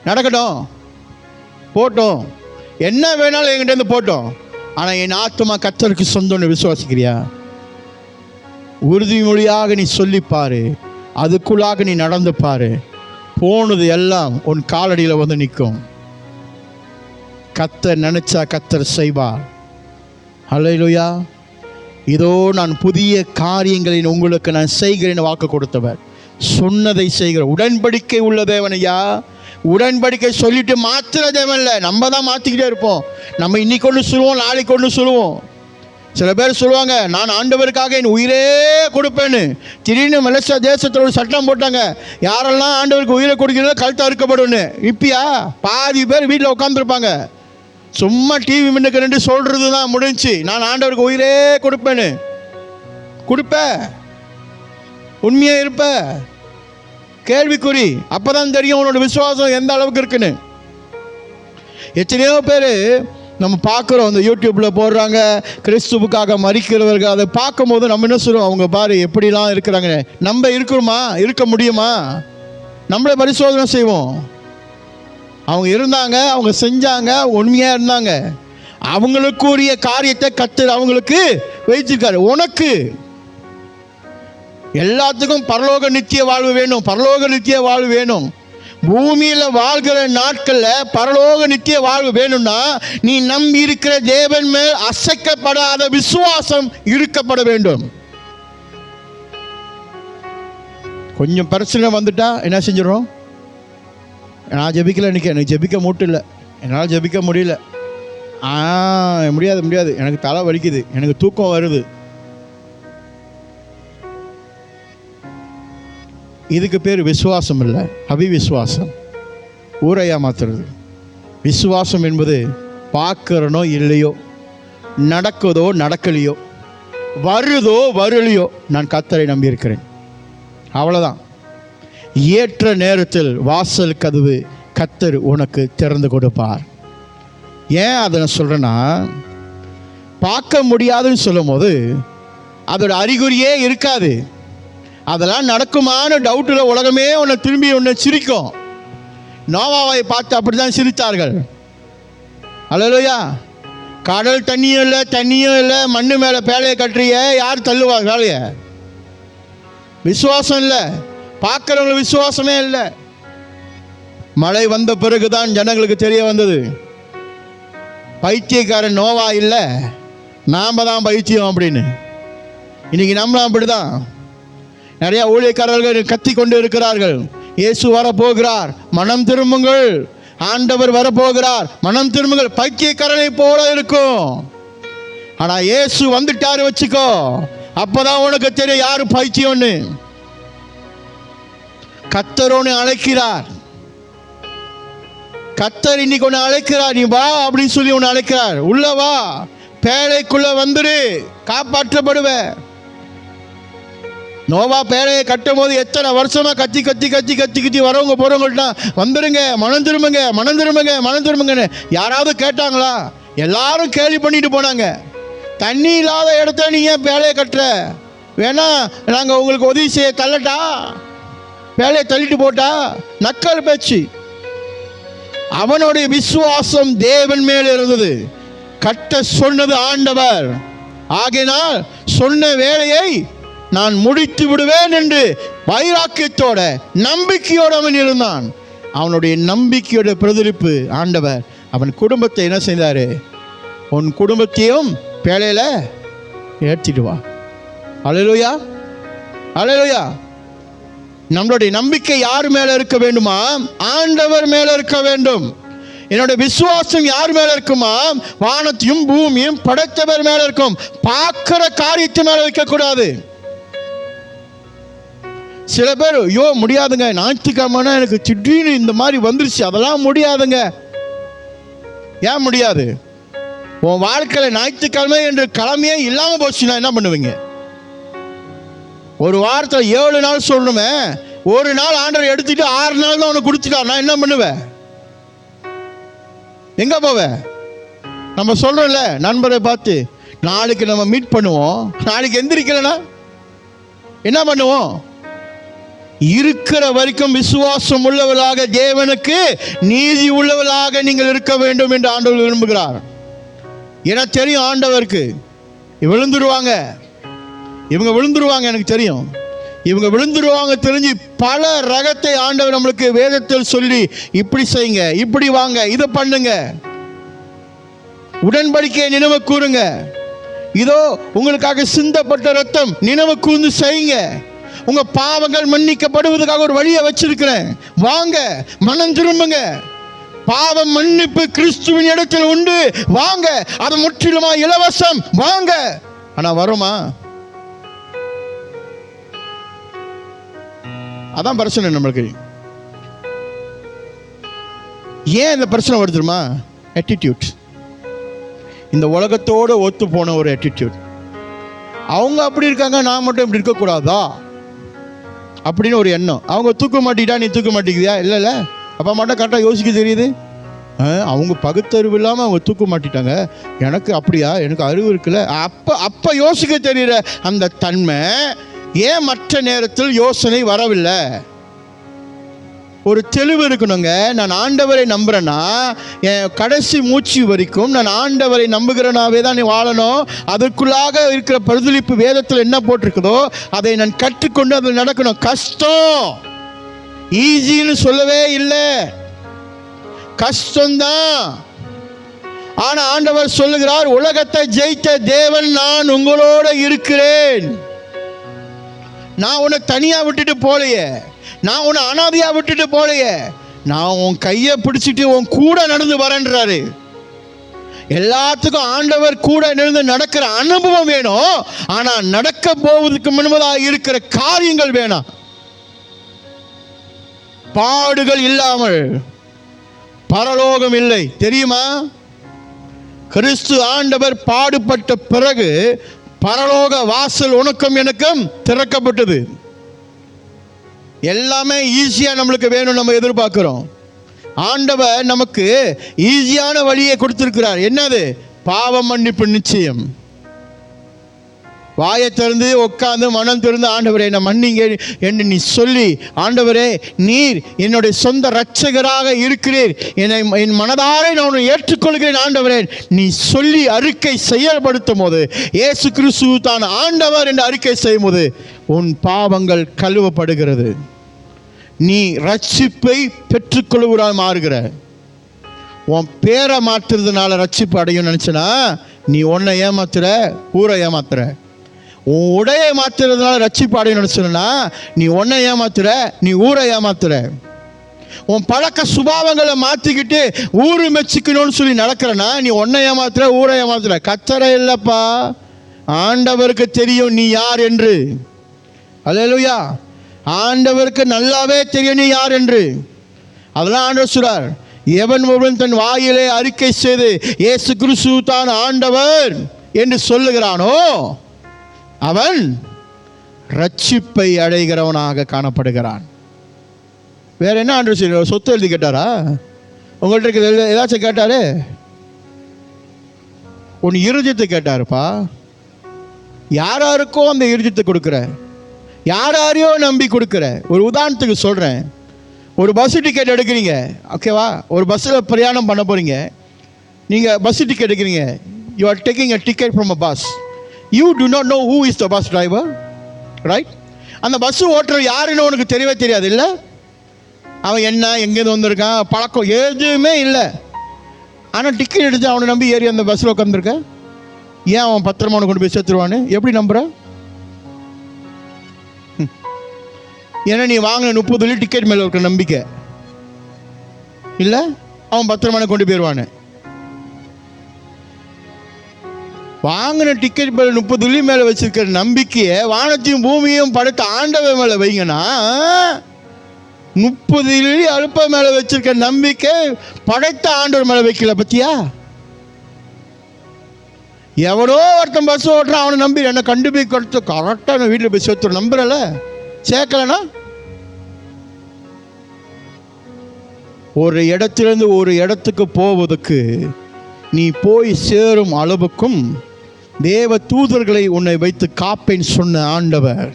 நடக்கட்டும், போட்டோம், என்ன வேணாலும் என்கிட்டேருந்து போட்டோம், ஆனால் என் ஆத்துமா கர்த்தருக்கு சொந்தம்னு விசுவாசிக்கிறியா? உறுதிமொழியாக நீ சொல்லிப்பாரு, அதுக்குள்ளாக நீ நடந்து பாரு, போனது எல்லாம் உன் காலடியில் வந்து நிற்கும். கர்த்தர் நினைச்சா கர்த்தர் செய்வார். அல்லேலூயா. இதோ நான் புதிய காரியங்களை உங்களுக்கு நான் செய்கிறேன்னு வாக்கு கொடுத்தவர், சொன்னதை செய்கிற உடன்படிக்கை உள்ள தேவனையா. உடன்படிக்கை சொல்லிட்டு மாற்றுற தேவன் இல்லை. நம்ம தான் மாற்றிக்கிட்டே இருப்போம். நம்ம இன்னைக்கு ஒன்று சொல்லுவோம், நாளைக்கு ஒன்று சொல்லுவோம். சில பேர் சொல்லுவாங்க, நான் ஆண்டவருக்காக என் உயிரே கொடுப்பேன்னு. திடீர்னு மலேசியா தேசத்தில் ஒரு சட்டம் போட்டாங்க, யாரெல்லாம் ஆண்டவருக்கு உயிரை கொடுக்கிறதோ கழுத்து அறுக்கப்படும்னு. இப்பயா பாதி பேர் வீட்டில் உட்காந்துருப்பாங்க. சும்மா டிவி முன்னுக்கு ரெண்டு சொல்கிறது தான் முடிஞ்சு. நான் ஆண்டவருக்கு உயிரே கொடுப்பேன்னு. கொடுப்ப? உண்மையாக இருப்ப? கேள்விக்குறி. அப்போ தான் தெரியும் உன்னோட விசுவாசம் எந்த அளவுக்கு இருக்குன்னு. எத்தனையோ பேர் நம்ம பார்க்குறோம், இந்த யூடியூப்பில் போடுறாங்க, கிறிஸ்துவுக்காக மரிக்கிறவர்கள். அதை பார்க்கும் போது நம்ம என்ன சொல்லுவோம், அவங்க பாரு எப்படிலாம் இருக்கிறாங்க. நம்ம இருக்கிறோமா? இருக்க முடியுமா? நம்மளே பரிசோதனை செய்வோம். அவங்க இருந்தாங்க, அவங்க செஞ்சாங்க, உண்மையாக இருந்தாங்க. அவங்களுக்குரிய காரியத்தை கர்த்தர் அவங்களுக்கு வைத்திருக்காரு. உனக்கு எல்லாத்துக்கும் பரலோக நித்திய வாழ்வு வேணும். பரலோக நித்திய வாழ்வு வேணும். பூமியில் வாழ்கிற நாட்களில் பரலோக நித்திய வாழ்வு வேணும்னா நீ நம்பி இருக்கிற தேவன் மேல் அசைக்கப்படாத விசுவாசம் இருக்கப்பட வேண்டும். கொஞ்சம் பிரச்சனை வந்துட்டா என்ன செஞ்சிடறோம்? நான் ஜெபிக்கல, இன்னைக்கு எனக்கு ஜெபிக்க மூட்டு இல்லை, என்னால் ஜெபிக்க முடியல, முடியாது முடியாது, எனக்கு தலை வலிக்குது, எனக்கு தூக்கம் வருது. இதுக்கு பேர் விசுவாசம் இல்லை, அவிவிசுவாசம், ஊரை ஏமாத்துறது. விசுவாசம் என்பது பார்க்குறனோ இல்லையோ, நடக்குதோ நடக்கலையோ, வருதோ வரலையோ, நான் கர்த்தரை நம்பியிருக்கிறேன், அவ்வளோதான். ஏற்ற நேரத்தில் வாசல் கதவு கர்த்தர் உனக்கு திறந்து கொடுப்பார். ஏன் அதை நான் சொல்கிறேன்னா, பார்க்க முடியாதுன்னு சொல்லும் போது அதோட அறிகுறியே இருக்காது. அதெல்லாம் நடக்குமான டவுட்டில் உலகமே உன்னை திரும்பி உன்னை சிரிக்கும். நோவாவை பார்த்து அப்படி தான் சிரித்தார்கள். அல்லேலூயா. கடல் தண்ணியும் இல்லை, தண்ணியும் இல்லை, மண்ணு மேலே பேழையை கட்டுறிய, யார் தள்ளுவா வேலையை? விசுவாசம் இல்லை, பார்க்குறவங்களுக்கு விசுவாசமே இல்லை. மழை வந்த பிறகுதான் ஜனங்களுக்கு தெரிய வந்தது, பைத்தியக்காரன் நோவா இல்லை, நாம் தான் பைத்தியம் அப்படின்னு. இன்னைக்கு நம்மளாம் அப்படி தான். நிறைய ஊழியக்காரர்கள் கத்தி கொண்டு இருக்கிறார்கள், இயேசு வரப்போகிறார், மனம் திரும்புங்கள், ஆண்டவர் வரப்போகிறார், மனம் திரும்புங்கள். பைத்தியக்காரனை போல இருக்கும். ஆனால் இயேசு வந்துட்டாரு வச்சுக்கோ, அப்போதான் உனக்கு தெரியும் யாரு பைத்தியம்னு. கர்த்தரோன்னு அழைக்கிறார், கர்த்தர் இன்னைக்கு ஒன்று அழைக்கிறார், நீ வா அப்படின்னு சொல்லி ஒன்று அழைக்கிறார். உள்ள வா, பேழைக்குள்ள வந்துரு, காப்பாற்றப்படுவ. நோவா பேழையை கட்டும் போது எத்தனை வருஷமா கத்தி கத்தி கத்தி கத்தி கத்தி வரவங்க போறவங்கள்ட்ட வந்துருங்க, மனம் திரும்புங்க, மனம் திரும்புங்க, மனம் திரும்புங்கன்னு யாராவது கேட்டாங்களா? எல்லாரும் கேள்வி பண்ணிட்டு போனாங்க. தண்ணி இல்லாத இடத்த நீ ஏன் பேழையை கட்டுற? வேணா நாங்கள் உங்களுக்கு உதவி செய்ய தள்ளட்டா? பேழையை தள்ளிட்டு போட்டா? நக்கல் பேச்சு. அவனுடைய விசுவாசம் தேவன் மேல் இருந்தது. கட்ட சொன்னது ஆண்டவர், ஆகையினால் சொன்ன வேலையை நான் முடித்து விடுவேன் என்று வைராக்கியத்தோட நம்பிக்கையோடு அவன் இருந்தான். அவனுடைய நம்பிக்கையோட பிரதிபலிப்பு ஆண்டவர் அவன் குடும்பத்தை என்ன செய்தாரு? உன் குடும்பத்தையும் பேழையில ஏற்றிட்டு வா. அல்லேலூயா, அல்லேலூயா. நம்மளுடைய நம்பிக்கை யார் மேல இருக்க வேண்டுமா? ஆண்டவர் மேல இருக்க வேண்டும். என்னுடைய விசுவாசம் யார் மேல இருக்குமா? வானத்தையும் பூமியும் படைத்தவர் மேல இருக்கும். பார்க்கிற காரியத்தை மேல வைக்கக்கூடாது. சில பேர் ஐயோ முடியாதுங்க, ஞாயிற்றுக்கிழமைனா எனக்கு திடீர்னு இந்த மாதிரி வந்துருச்சு, அதெல்லாம் முடியாதுங்க. ஏன் முடியாது? உன் வாழ்க்கையில் ஞாயிற்றுக்கிழமை என்ற கிழமையே இல்லாமல் போச்சுன்னா என்ன பண்ணுவீங்க? ஒரு வாரத்தில் 7 நாள் சொல்லணுமே, ஒரு நாள் ஆண்டவர் எடுத்துட்டு 6 நாள் தான் உனக்கு கொடுத்துட்டா, நான் என்ன பண்ணுவேன்? எங்கே போவேன்? நம்ம சொல்கிறோம்ல நண்பரை பார்த்து, நாளைக்கு நம்ம மீட் பண்ணுவோம், நாளைக்கு எந்திரிக்கலைன்னா என்ன பண்ணுவோம்? இருக்கிற வரைக்கும் விசுவாசம் உள்ளவர்களாக, தேவனுக்கு நீதி உள்ளவர்களாக நீங்கள் இருக்க வேண்டும் என்று ஆண்டவர் விரும்புகிறார். எனக்கு தெரியும் ஆண்டவருக்கு விழுந்துருவாங்க, இவங்க விழுந்துருவாங்க, எனக்கு தெரியும் இவங்க விழுந்துருவாங்க தெரிஞ்சு பல ரகத்தை ஆண்டவர் நம்மளுக்கு வேதத்தில் சொல்லி, இப்படி செய்யுங்க, இப்படி வாங்க, இதை பண்ணுங்க, உடன்படிக்கையை நினைவு கூறுங்க, இதோ உங்களுக்காக சிந்தப்பட்ட ரத்தம் நினைவு கூர்ந்து செய்யுங்க, உங்க பாவங்கள் மன்னிக்கப்படுவதற்காக ஒரு வழியை வச்சிருக்கிறேன், வாங்க, மனம் திரும்புங்க, பாவம் மன்னிப்பு கிறிஸ்துவின் இடத்தில் உண்டு, வாங்க, அது முற்றிலுமா இலவசம், வாங்க. ஆனா வருமா? அதான் பிரச்சனை நம்மளுக்கு. ஏன் இந்த பிரச்சனை வருதுமா? ஆட்டிடியூட். இந்த உலகத்தோடு ஒத்து போன ஒரு ஆட்டிடியூட். அவங்க அப்படி இருக்காங்க, நான் மட்டும் இப்படி இருக்கக்கூடாதா அப்படின்னு ஒரு எண்ணம். அவங்க தூக்க மாட்டிக்கிட்டா நீ தூக்க மாட்டேங்குதியா? இல்லை, அப்போ மட்டும் கரெக்டாக யோசிக்க தெரியுது. அவங்க பகுத்தறிவு இல்லாமல் அவங்க தூக்க மாட்டிட்டாங்க, எனக்கு அப்படியா, எனக்கு அறிவு இருக்குல்ல, அப்போ யோசிக்க தெரியுற அந்த தன்மை ஏன் மற்ற நேரத்தில் யோசனை வரவில்லை? ஒரு தெளிவு இருக்கணுங்க. நான் ஆண்டவரை நம்புறேன்னா என் கடைசி மூச்சு வரைக்கும் நான் ஆண்டவரை நம்புகிறனாவே தான் நீ வாழணும். அதற்குள்ளாக இருக்கிற பிரதிபலிப்பு வேதத்தில் என்ன போட்டிருக்குதோ அதை நான் கற்றுக்கொண்டு அதில் நடக்கணும். கஷ்டம், ஈஸின்னு சொல்லவே இல்லை, கஷ்டம்தான். ஆனா ஆண்டவர் சொல்லுகிறார், உலகத்தை ஜெயித்த தேவன் நான் உங்களோட இருக்கிறேன், நான் உன்னை தனியா விட்டுட்டு போலையே, நான் உன்னை அனாதையா விட்டுட்டு போலையே, நான் உன் கையை பிடிச்சிட்டு உன் கூட நடந்து வரேன்றாரு. எல்லாத்துக்கும் ஆண்டவர் கூட நின்று நடக்கிற அனுபவம் வேணும். ஆனால் நடக்க போவதற்கு முன்பதாக இருக்கிற காரியங்கள் வேணும். பாடுகள் இல்லாமல் பரலோகம் இல்லை, தெரியுமா? கிறிஸ்து ஆண்டவர் பாடுபட்ட பிறகு பரலோக வாசல் உனக்கும் எனக்கும் திறக்கப்பட்டது. எல்லாமே ஈஸியா நம்மளுக்கு வேணும், நம்ம எதிர்பார்க்கிறோம். ஆண்டவர் நமக்கு ஈஸியான வழியை கொடுத்திருக்கிறார். என்னது? பாவ மன்னிப்பு நிச்சயம். வாயை திறந்து உட்கார்ந்து மனம் திறந்து ஆண்டவரே என்னை மன்னிங்க என்று நீ சொல்லி, ஆண்டவரே நீர் என்னுடைய சொந்த இரட்சகராக இருக்கிறீர், என் மனதார நான் ஏற்றுக்கொள்கிறேன் ஆண்டவரே நீ சொல்லி அறிக்கை செயல்படுத்தும் போது, இயேசு கிறிஸ்து தான் ஆண்டவர் என்று அறிக்கை செய்யும் போது உன் பாவங்கள் கழுவப்படுகிறது. நீ ரட்சிப்பை பெற்றுக்கொள்கிறாய் மாறுகிற. உன் பேரை மாற்றுறதுனால ரட்சிப்பு அடையும் நினச்சினா நீ உன்னை ஏமாத்துற, ஊரை ஏமாத்துற. உன் உடையை மாற்றுறதுனால ரட்சிப்பு அடையும் நினச்சினா நீ உன்னை ஏமாத்துற, நீ ஊரை ஏமாத்துற. உன் பழக்க சுபாவங்களை மாற்றிக்கிட்டு ஊரு மெச்சிக்கணும்னு சொல்லி நடக்கிறனா நீ உன்னை ஏமாத்துற, ஊரை ஏமாத்துற. கத்தரை இல்லைப்பா, ஆண்டவருக்கு தெரியும் நீ யார் என்று. அல்லேலூயா. ஆண்டவருக்கு நல்லாவே தெரியும் நீ யார் என்று. அதெல்லாம் ஆண்டவர் சொல்றார், எவன் ஒருவன் தன் வாயிலே அறிக்கை செய்து இயேசு கிறிஸ்து தான் ஆண்டவர் என்று சொல்லுகிறானோ அவன் ரட்சிப்பை அடைகிறவனாக காணப்படுகிறான். வேற என்ன ஆண்டவர் சொல்றார்? சொத்து எழுதி கேட்டாரா? உங்கள்கிட்ட ஏதாச்சும் கேட்டாரு? உன் இருதயத்தை கேட்டாருப்பா. யாராருக்கோ அந்த இருதயத்தை கொடுக்குற, யாரையோ நம்பி கொடுக்குற. ஒரு உதாரணத்துக்கு சொல்கிறேன். ஒரு பஸ் டிக்கெட் எடுக்கிறீங்க, ஓகேவா? ஒரு பஸ்ஸில் பிரயாணம் பண்ண போகிறீங்க. நீங்கள் பஸ் டிக்கெட் எடுக்கிறீங்க. You are taking a ticket from a bus. You to not know who is the bus driver, right? அந்த பஸ்ஸு ஓட்டுறது யாருன்னு உனக்கு தெரியவே தெரியாது இல்லை? அவன் என்ன, எங்கேருந்து வந்திருக்கான், பழக்கம் எதுவுமே இல்லை. ஆனால் டிக்கெட் எடுத்து அவனை நம்பி ஏறி அந்த பஸ்ஸில் உட்காந்துருக்க. ஏன் அவன் பத்திரமா அவனை கொண்டு போய் சேர்த்துருவான்னு எப்படி நம்புற? ஏன்னா நீ வாங்கின 30 டிக்கெட் மேலே இருக்க நம்பிக்கை இல்லை, அவன் பத்திரமான கொண்டு போயிடுவானு. வாங்கின டிக்கெட் மேலே 30 மேலே வச்சிருக்கிற நம்பிக்கையை வானத்தையும் பூமியையும் படைத்த ஆண்டவர் மேலே வைங்கன்னா, 30 அழுப்ப மேலே வச்சிருக்க நம்பிக்கை படைத்த ஆண்டவர் மேலே வைக்கல. பத்தியா? எவனோ ஒருத்தன் பஸ் ஓட்டுறான், அவனை நம்பி என்னை கண்டு போய் கொடுத்து கரெக்டாக நான் வீட்டில் போய் சேர்த்து நம்புறல. சேர்க்கலனா ஒரு இடத்திலிருந்து ஒரு இடத்துக்கு போவதற்கு நீ போய் சேரும் அளவுக்கும் தேவ தூதர்களை உன்னை வைத்து காப்பேன்னு சொன்ன ஆண்டவர்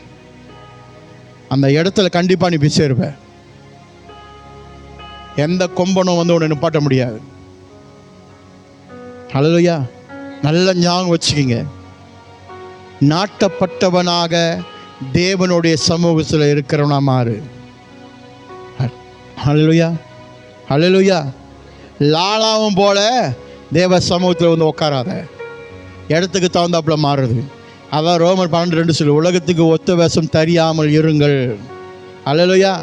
அந்த இடத்துல கண்டிப்பாக நீ போய் சேருவ. எந்த கொம்பனும் வந்து உன்னை நிப்பாட்ட முடியாது. ஹல்லேலூயா. நல்ல ஞாபகம் வச்சுக்கிங்க. நாட்டப்பட்டவனாக தேவனுடைய சமூகத்தில் இருக்கிறவனா மாறு. ஹல்லேலூயா, ஹல்லேலூயா. லாலாவும் போல தேவ சமூகத்தில் வந்து உட்காராத, இடத்துக்கு தகுந்தாப்புல மாறுது. அதான் ரோமர் 12:2 சொல்லு, உலகத்துக்கு ஒத்த வேஷம் தெரியாமல் இருங்கள். ஹல்லேலூயா.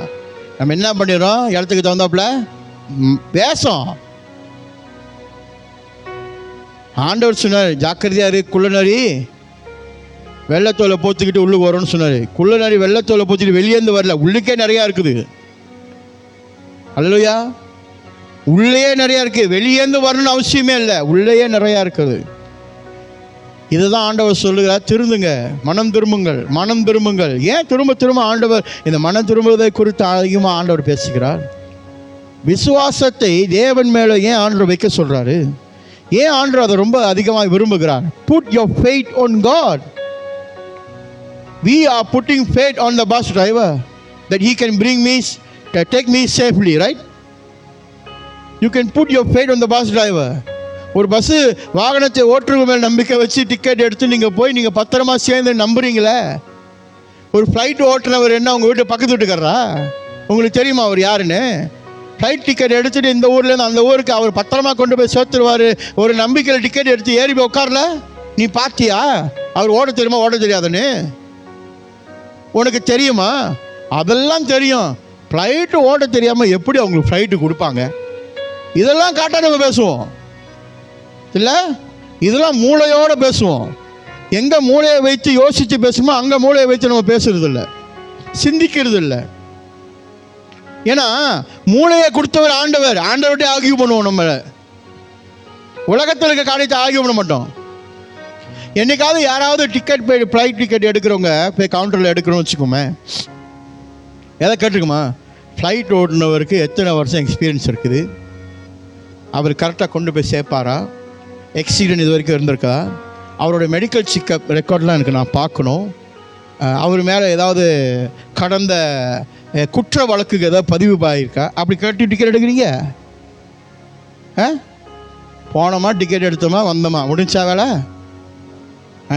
நம்ம என்ன பண்ணிடுறோம்? இடத்துக்கு தகுந்தாப்புல வேஷம். ஆண்டவர் சொன்னார், ஜாக்கிரதையாரு, குள்ளநரி வெள்ளத்தோலை போத்துக்கிட்டு உள்ளுக்கு வரும்னு சொன்னார். குள்ளநரி வெள்ளத்தோலை போத்துக்கிட்டு வெளியேந்து வரல, உள்ளுக்கே நிறையா இருக்குது. அல்லேலூயா. உள்ளேயே நிறையா இருக்குது, வெளியேந்து வரணும்னு அவசியமே இல்லை, உள்ளேயே நிறையா இருக்குது. இதுதான் ஆண்டவர் சொல்லுகிறார், திருந்துங்க, மனம் திரும்புங்கள், மனம் திரும்புங்கள். ஏன் திரும்ப திரும்ப ஆண்டவர் இந்த மனம் திரும்புவதை குறித்து அதிகமாக ஆண்டவர் பேசுகிறார்? விசுவாசத்தை தேவன் மேலே ஏன் ஆண்டவர் வைக்க சொல்கிறாரு? ஏன் ஆண்டவர் அதை ரொம்ப அதிகமாக விரும்புகிறார்? Put your faith on God. We are putting faith on the bus driver that he can bring me, take me safely, right? You can put your faith on the bus driver. ஒரு bus வாகனத்தை ஓட்டுறவங்க மேலே நம்பிக்கை வச்சு ticket எடுத்து நீங்கள் போய் நீங்கள் பத்திரமா சேர்ந்து நம்புறீங்களே. ஒரு ஃப்ளைட் ஓட்டுறவர் என்ன உங்கள் வீட்டு பக்கத்து வீட்டுக்காரரா? உங்களுக்கு தெரியுமா அவர் யாருன்னு? ஃப்ளைட் டிக்கெட் எடுத்துகிட்டு இந்த ஊர்லேருந்து அந்த ஊருக்கு அவர் பத்திரமா கொண்டு போய் சேர்த்துருவார். ஒரு நம்பிக்கையில் டிக்கெட் எடுத்து ஏறி போய் உட்காரல, நீ பார்த்தியா அவர் ஓட தெரியுமா ஓட தெரியாதுன்னு? உனக்கு தெரியுமா? அதெல்லாம் தெரியும். ஃப்ளைட்டு ஓட தெரியாமல் எப்படி அவங்களுக்கு ஃப்ளைட்டு கொடுப்பாங்க? இதெல்லாம் காட்ட நம்ம பேசுவோம். இல்லை, இதெல்லாம் மூளையோடு பேசுவோம். எங்கே மூளையை வைத்து யோசித்து பேசுமோ அங்கே மூளையை வைத்து நம்ம பேசுறது இல்லை, சிந்திக்கிறது இல்லை. ஏன்னா மூளையை கொடுத்தவர் ஆண்டவர். ஆண்டவர்கிட்ட ஆர்கியூ பண்ணுவோம். நம்ம உலகத்தில் இருக்க காரியத்தை ஆர்கியூ பண்ண மாட்டோம். என்னைக்காவது யாராவது டிக்கெட் போய் ஃப்ளைட் டிக்கெட் எடுக்கிறவங்க போய் கவுண்டரில் எடுக்கிறோன்னு வச்சுக்கோமே, எதை கேட்டுக்குமா, ஃப்ளைட் ஓட்டுனவருக்கு எத்தனை வருஷம் எக்ஸ்பீரியன்ஸ் இருக்குது, அவர் கரெக்டாக கொண்டு போய் சேர்ப்பாரா, எக்ஸிடென்ட் இது வரைக்கும் இருந்திருக்கா, அவரோட மெடிக்கல் செக்கப் ரெக்கார்ட்லாம் எனக்கு நான் பார்க்கணும், அவர் மேலே ஏதாவது கடந்த குற்ற வழக்குக்கு ஏதாவது பதிவு ஆகியிருக்கா, அப்படி கேட்டு டிக்கெட் எடுக்கிறீங்க. போனோமா, டிக்கெட் எடுத்தோமா, வந்தோமா, முடிஞ்சா வேலை.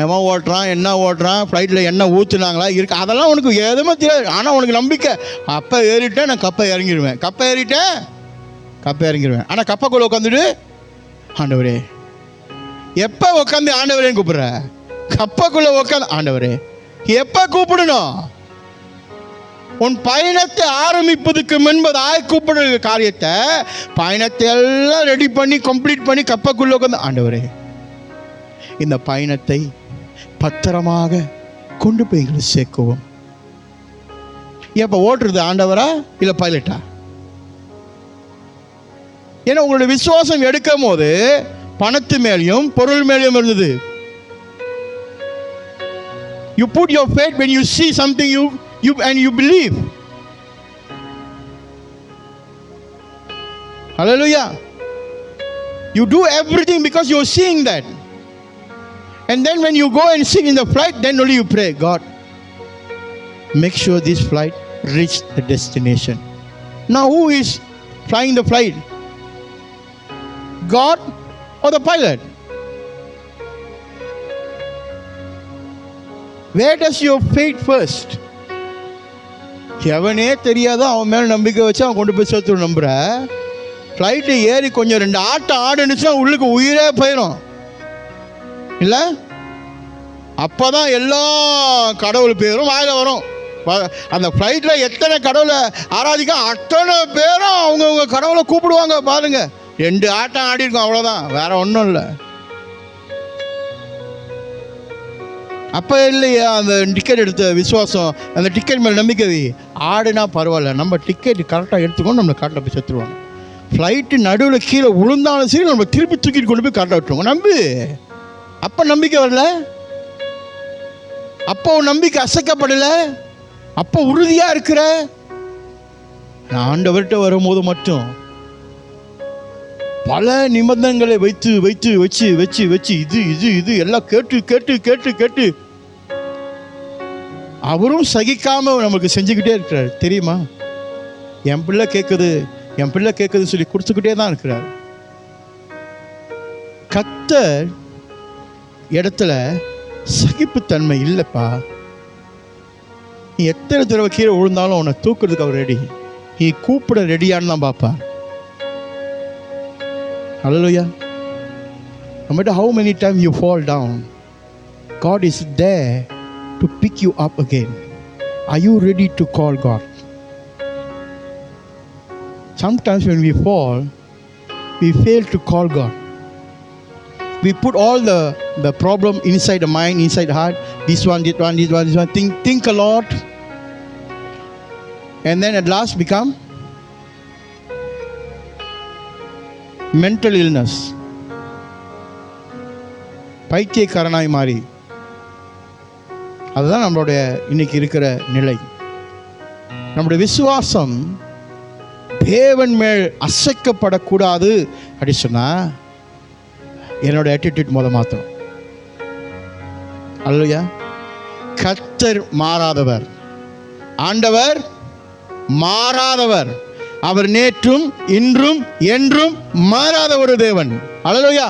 அவன் ஓட்டுறான், என்ன ஓட்டுறான், ஃப்ளைட்டில் என்ன ஊற்றுனாங்களா இருக்கு, அதெல்லாம் உனக்கு எதுவுமே தெரியாது. ஆனால் உனக்கு நம்பிக்கை, கப்பை ஏறிட்டேன், நான் கப்பை இறங்கிடுவேன், கப்பை ஏறிட்டேன், கப்பை இறங்கிடுவேன். ஆனால் கப்பைக்குள்ளே உட்காந்துட்டு ஆண்டவரே, எப்போ உட்காந்து ஆண்டவரேன்னு கூப்பிட்ற? கப்பைக்குள்ளே உட்காந்து ஆண்டவரே எப்போ கூப்பிடணும்? உன் பயணத்தை ஆரம்பிப்பதுக்கு முன்பதாய் கூப்பிடுற காரியத்தை, பயணத்தை எல்லாம் ரெடி பண்ணி கம்ப்ளீட் பண்ணி கப்பைக்குள்ளே உட்காந்து ஆண்டவரே இந்த பயணத்தை பத்திரமாக கொண்டு போய் எங்களை சேர்க்கவும். எப்போ ஓட்டுறது ஆண்டவரா இல்லை பைலட்டா? ஏன்னா உங்களுடைய விசுவாசம் எடுக்கும் போது பணத்து மேலேயும் பொருள் மேலேயும் இருந்தது. You put your faith when you see something and you believe. Hallelujah. You do everything because you're seeing that. And then when you go and sit in the flight, then only you pray, God, make sure this flight reach the destination. Now who is flying the flight? God or the pilot? Where does your faith first? எவனே தெரியாதோ அவன் மேலே நம்பிக்கை வச்சு அவன் கொண்டு போய் சேர்த்து நம்புற. ஃப்ளைட்டு ஏறி கொஞ்சம் 2 ஆட்டம் ஆடுனுச்சுன்னா உள்ளுக்கு உயிரே போயிடும் இல்லை? அப்போ தான் எல்லா கடவுள் பேரும் வாயில வரும். அந்த ஃப்ளைட்டில் எத்தனை கடவுளை ஆராதிக்க அத்தனை பேரும் அவங்கவுங்க கடவுளை கூப்பிடுவாங்க. பாருங்க, 2 ஆட்டம் ஆடி இருக்கும், அவ்வளோதான், வேற ஒன்றும் இல்லை. அப்போ இல்லையா அந்த டிக்கெட் எடுத்த விசுவாசம், அந்த டிக்கெட் மேலே நம்பிக்கை. ஆடுனா பரவாயில்ல, நம்ம டிக்கெட் கரெக்டாக எடுத்துக்கணும், நம்மளை கரெக்டாக போய் செத்துருவாங்க. ஃப்ளைட்டு நடுவில் கீழே விழுந்தாலும் சரி நம்ம திருப்பி தூக்கிட்டு கொண்டு போய் கரெக்டாக விட்டுருவோங்க. நம்பு. அப்போ நம்பிக்கை வரல, அப்போ நம்பிக்கை அசைக்கப்படலை, அப்போ உறுதியாக இருக்கிற. நான் ஆண்டவர்கிட்ட வரும்போது மட்டும் பல நிபந்தனைகளை வைத்து வைத்து வச்சு வச்சு வச்சு இது இது இது எல்லாம் கேட்டு கேட்டு கேட்டு கேட்டு அவரும் சகிக்காம நமக்கு செஞ்சுக்கிட்டே இருக்கிறார். தெரியுமா? என் பிள்ளை கேட்குது சொல்லி கொடுத்துக்கிட்டே தான் இருக்கிறார். கர்த்தர் இடத்துல சகிப்புத்தன்மை இல்லைப்பா. நீ எத்தனை தடவை கீழே விழுந்தாலும் உன்னை தூக்குறதுக்கு அவர் ரெடி. நீ கூப்பிட ரெடியான்னு தான் பார்ப்பா. Hallelujah. No matter how many times you fall down, God is there to pick you up again. Are you ready to call God? Sometimes when we fall, we fail to call God. We put all the problem inside the mind, inside the heart. This one. Think a lot. And then at last become mental illness. பைத்தியக்காரனாய் மாறி. அதுதான் நம்மளுடைய இன்னைக்கு இருக்கிற நிலை. நம்முடைய விசுவாசம் தேவன் மேல் அசைக்கப்படக்கூடாது அப்படி சொன்னா என்னோட ஆட்டிடியூட் மாற்றணும். அல்லையா? கர்த்தர் மாறாதவர், ஆண்டவர் மாறாதவர், அவர் நேற்றும் இன்றும் என்றும் மாறாத ஒரு தேவன். அல்லேலூயா.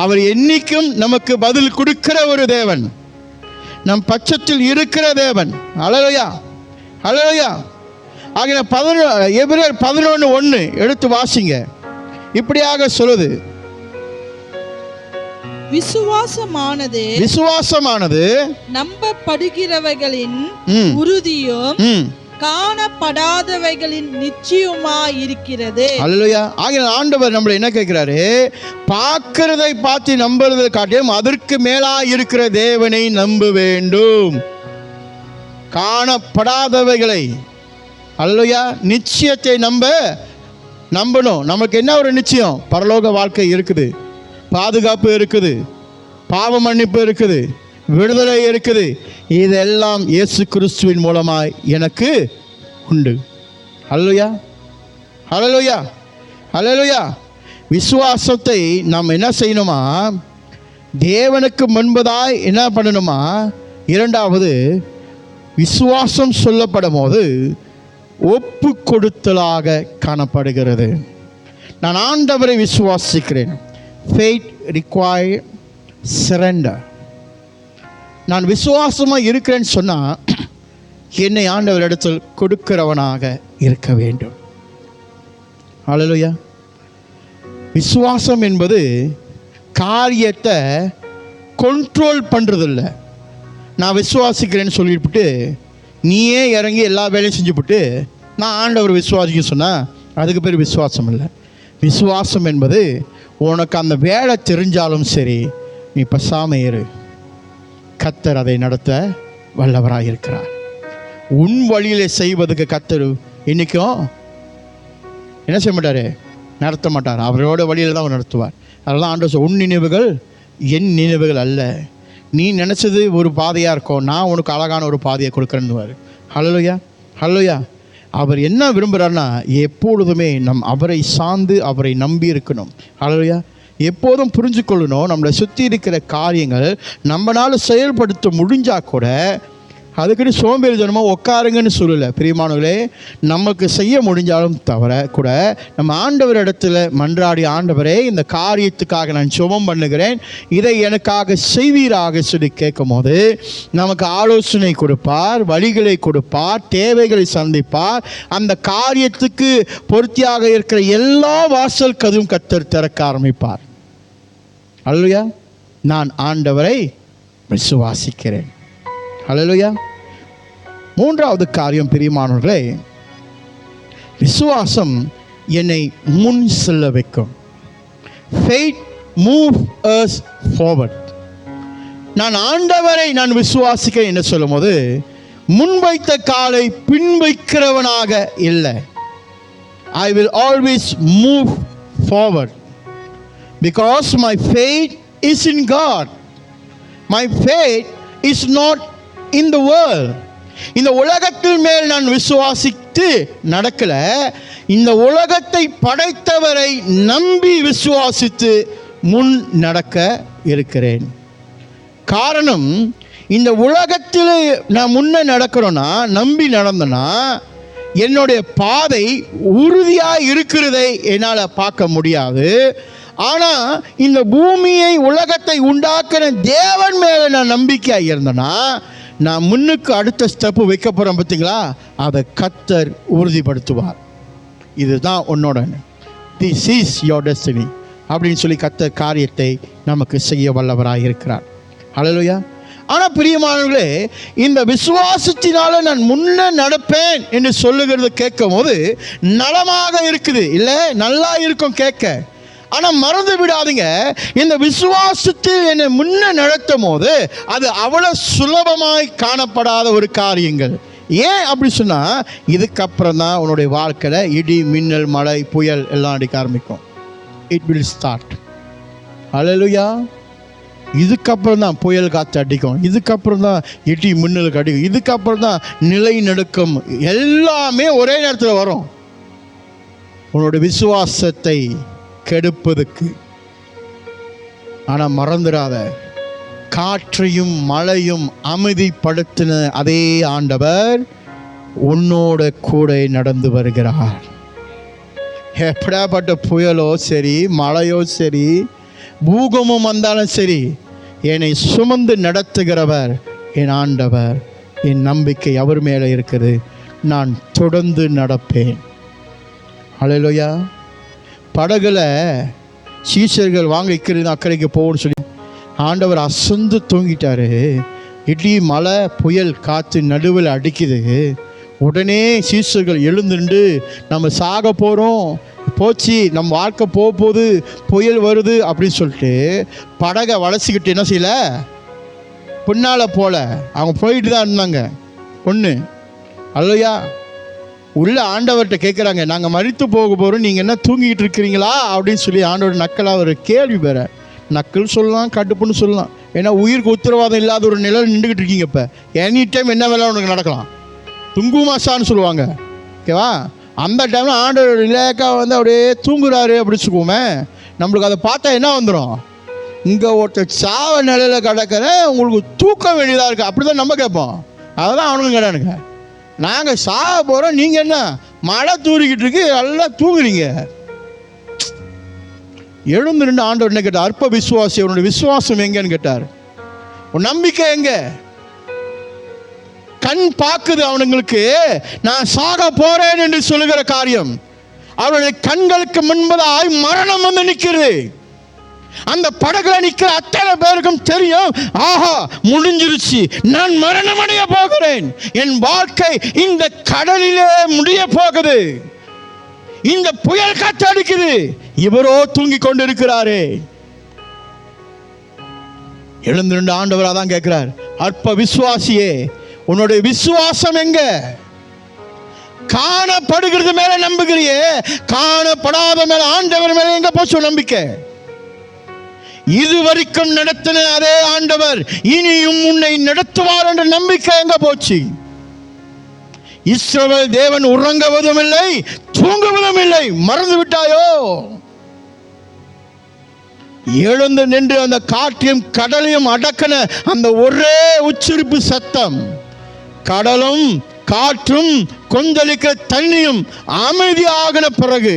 அவர் என்னைக்கும் நமக்கு பதில் கொடுக்கிற ஒரு தேவன், நம் பட்சத்தில் இருக்கிற தேவன். அல்லேலூயா, அல்லேலூயா. ஆகிய எபிரேயர் 11:1 எடுத்து வாசிங்க. இப்படியாக சொல்லுது, விசுவாசமானது நம்பப்படுகிறவைகளின் உறுதியும் காணப்படாதவைகளின் நிச்சயமாயிருக்கிறது. அல்லேலூயா. ஆகிய ஆண்டவர் நம்மளை என்ன கேட்கிறாரு? பார்க்கிறதை பார்த்து நம்புறதை காட்டியும் அதற்கு மேலா இருக்கிற தேவனை நம்ப வேண்டும். காணப்படாதவைகளை, அல்லேலூயா, நிச்சயத்தை நம்பணும். நமக்கு என்ன ஒரு நிச்சயம்? பரலோக வாழ்க்கை இருக்குது, பாதுகாப்பு இருக்குது, பாவ மன்னிப்பு இருக்குது, விடுதலை இருக்குது. இதெல்லாம் இயேசு கிறிஸ்துவின் மூலமாய் எனக்கு உண்டு. அல்லேலூயா, அல்லேலூயா, அல்லேலூயா. விசுவாசத்தை நாம் என்ன செய்யணுமா? தேவனுக்கு முன்பதாய் என்ன பண்ணணுமா? இரண்டாவது, விசுவாசம் சொல்லப்படும் போது ஒப்பு கொடுத்தலாக காணப்படுகிறது. நான் ஆண்டவரை விசுவாசிக்கிறேன். faith require surrender. நான் விசுவாசமாக இருக்கிறேன்னு சொன்னால் என்னை ஆண்டவரிடத்தில் கொடுக்கிறவனாக இருக்க வேண்டும். அல்லேலூயா. விசுவாசம் என்பது காரியத்தை கண்ட்ரோல் பண்ணுறதில்ல. நான் விசுவாசிக்கிறேன்னு சொல்லிவிட்டு நீயே இறங்கி எல்லா வேலையும் செஞ்சுவிட்டு நான் ஆண்டவர் விசுவாசிக்க சொன்னால் அதுக்கு பேர் விசுவாசம் இல்லை. விசுவாசம் என்பது உனக்கு அந்த வேலை தெரிஞ்சாலும் சரி, நீ பேசாம இரு. கர்த்தர் அதை நடத்த வல்லவராக இருக்கிறார். உன் வழியிலே செய்வதுக்கு கர்த்தர் இன்றைக்கும் என்ன செய்ய மாட்டார்? நடத்த மாட்டார். அவரோட வழியில் தான் அவர் நடத்துவார். அதெல்லாம் ஆண்டவர் உன் நினைவுகள் என் நினைவுகள் அல்ல. நீ நினச்சது ஒரு பாதையாக இருக்கும், நான் உனக்கு அழகான ஒரு பாதையை கொடுக்குறேன்னுவார். ஹல்லேலூயா, ஹல்லேலூயா. அவர் என்ன விரும்புகிறார்னா எப்பொழுதுமே அவரை சார்ந்து அவரை நம்பி இருக்கணும். ஹல்லேலூயா. எப்போதும் புரிஞ்சு கொள்ளணும், நம்மளை சுற்றி இருக்கிற காரியங்கள் நம்மளால் செயல்படுத்த முடிஞ்சால் கூட அதுக்குன்னு சோம்பேறித்தனமாக உட்காருங்கன்னு சொல்லலை. பிரியமானவர்களே, நமக்கு செய்ய முடிஞ்சாலும் தவிர கூட நம்ம ஆண்டவர் இடத்துல மன்றாடி, ஆண்டவரே இந்த காரியத்துக்காக நான் சுபம் பண்ணுகிறேன், இதை எனக்காக செய்வீராக சொல்லி கேட்கும் போது நமக்கு ஆலோசனை கொடுப்பார், வழிகளை கொடுப்பார், தேவைகளை சந்திப்பார். அந்த காரியத்துக்கு பொருத்தியாக இருக்கிற எல்லா வாசல் கதவும் கர்த்தர் திறக்க ஆரம்பிப்பார். அல்லேலூயா. நான் ஆண்டவரை விசுவாசிக்கிறேன். ஹல்லேலூயா. மூன்றாவது காரியம் பிரியமானவர்களே, விசுவாசம் என்னை முன் செல்ல வைக்கும். faith move us forward. நான் ஆண்டவரை நான் விசுவாசிக்கிறேன் என்று சொல்லும் போது முன்வைத்த காலை பின்வைக்கிறவனாக இல்லை. I will always move forward because my faith is in God. My faith is not in the world. இந்த உலகத்தின் மேல் நான் விசுவாசித்து நடக்கல, இந்த உலகத்தை படைத்தவரை நம்பி விசுவாசித்து முன் நடக்க இருக்கிறேன். காரணம், இந்த உலகத்தில் நான் முன்ன நடக்கிறோன்னா, நம்பி நடந்தேன்னா என்னுடைய பாதை உறுதியாக இருக்கிறதை என்னால் பார்க்க முடியாது. ஆனால் இந்த பூமியை உலகத்தை உண்டாக்குற தேவன் மேலே நான் நம்பிக்கையாக இருந்தேன்னா நான் முன்னுக்கு அடுத்த ஸ்டெப்பு வைக்க போகிறேன். பார்த்தீங்களா? அதை கர்த்தர் உறுதிப்படுத்துவார். இதுதான் உன்னோட, திஸ் இஸ் யோர் டெஸ்டினி அப்படின்னு சொல்லி கர்த்தர் காரியத்தை நமக்கு செய்ய வல்லவராக இருக்கிறார். ஹல்லேலூயா. ஆனால் பிரியமானவர்களே, இந்த விசுவாசத்தினால நான் முன்ன நடப்பேன் என்று சொல்லுகிறது கேட்கும் போது நலமாக இருக்குது, இல்லை நல்லா இருக்கும் கேட்க. ஆனால் மறந்து விடாதீங்க, இந்த விசுவாசத்தில் என்னை முன்ன நடத்தும் போது அது அவ்வளோ சுலபமாய் காணப்படாத ஒரு காரியங்கள். ஏன் அப்படி சொன்னால், இதுக்கப்புறம் தான் உன்னுடைய வாழ்க்கையில் இடி, மின்னல், மழை, புயல் எல்லாம் அடிக்க ஆரம்பிக்கும். It will start. ஹல்லேலூயா. இதுக்கப்புறம் தான் புயல் காற்று அடிக்கும், இதுக்கப்புறம் தான் இடி மின்னலுக்கு அடிக்கும், இதுக்கப்புறம் தான் நிலை நடுக்கம், எல்லாமே ஒரே நேரத்தில் வரும். உன்னோட விசுவாசத்தை கெடுப்பதுக்கு. ஆனால் மறந்துடாத, காற்றையும் மழையும் அமைதிப்படுத்தின அதே ஆண்டவர் உன்னோட கூட நடந்து வருகிறார். எப்படியாப்பட்ட புயலோ சரி, மழையோ சரி, பூகமும் வந்தாலும் சரி, என்னை சுமந்து நடத்துகிறவர் என் ஆண்டவர். என் நம்பிக்கை அவர் மேலே இருக்குது. நான் தொடர்ந்து நடப்பேன். ஹல்லேலூயா. படகுல சீஷர்கள் வாங்க இக்கரைக்கு அக்கறைக்கு போகணும்னு சொல்லி ஆண்டவர் அசந்து தூங்கிட்டாரு. இடி, மழை, புயல், காற்று நடுவில் அடிக்குது. உடனே சீசர்கள் எழுந்துண்டு நம்ம சாக போகிறோம், போச்சு நம்ம வாழ்க்கை போக போகுது, புயல் வருது அப்படின்னு சொல்லிட்டு படகை வளைச்சிக்கிட்டு என்ன செய்யல, பின்னால் போல அவங்க போயிட்டு தான் இருந்தாங்க. ஒன்று அல்லையா, உள்ள ஆண்டவர்கிட்ட கேட்குறாங்க, நாங்கள் மரித்து போக போகிறோம், நீங்கள் என்ன தூங்கிக்கிட்டு இருக்கிறீங்களா அப்படின்னு சொல்லி ஆண்டவர் நக்கலாக ஒரு கேள்வி பெற. நக்கல் சொல்லலாம், கடுப்புன்னு சொல்லலாம். ஏன்னா உயிருக்கு உத்தரவாதம் இல்லாத ஒரு நிலையில் நின்றுக்கிட்டு இருக்கீங்க. இப்போ எனி டைம் என்ன வேலை உனக்கு நடக்கலாம், துங்குமாசான்னு சொல்லுவாங்க, ஓகேவா? அந்த டைமில் ஆண்டவர் ரிலேக்காக வந்து அப்படியே தூங்குறாரு அப்படின்னு சொல்லுவோமே, நம்மளுக்கு அதை பார்த்தா என்ன வந்துடும், இங்கே ஒருத்தர் சாவ நிலையில் கிடக்கிற உங்களுக்கு தூக்க வேண்டியதாக இருக்குது அப்படி தான் நம்ம கேட்போம். அதுதான் அவனுக்கும் கேட்டானுங்க, நாங்கள் சாக போகிறோம், நீங்கள் என்ன மழை தூரிக்கிட்டு இருக்கு நல்லா தூங்குறீங்க. எழுந்து நின்று ஆண்டவர் என்ன கேட்டார், அற்ப விசுவாசி அவனுடைய விசுவாசம் எங்கன்னு கேட்டார். உன் நம்பிக்கை எங்க? கண் பார்க்குது அவனுங்களுக்கு, நான் சாக போறேன் என்று சொல்லுகிற காரியம். அவருடைய கண்களுக்கு முன்பதாய் மரணம் வந்து நிற்கிறது. அந்த படகுல நிற்கிற அத்தனை பேருக்கும் தெரியும், ஆஹா முடிஞ்சிருச்சு, நான் மரணம் அடைய போகிறேன், என் வாழ்க்கை இந்த கடலிலே முடிய போகுது, இந்த புயல் காற்று அடிக்குது, இவரோ தூங்கி கொண்டு இருக்கிறாரே. எழுந்திருந்த ஆண்டவர் அதான் கேட்கிறார், அற்ப விசுவாசியே உன்னுடைய விசுவாசம் எங்க? காணப்படுகிறது மேல நம்புகிறியே, காணப்படாத மேல ஆண்டவர் மேல எங்க போச்சு நம்பிக்கை? இதுவரைக்கும் நடத்தின அதே ஆண்டவர் இனியும் உன்னை நடத்துவார் என்ற நம்பிக்கை எங்க போச்சு? இஸ்ரவேல் தேவன் உறங்குவதும் இல்லை தூங்குவதும் இல்லை, மறந்து விட்டாயோ? எழுந்து நின்று அந்த காற்றையும் கடலையும் அடக்கின அந்த ஒரே உச்சரிப்பு சத்தம், கடலும் காற்றும் கொந்தளிக்க தண்ணியும் அமைதியாகின பிறகு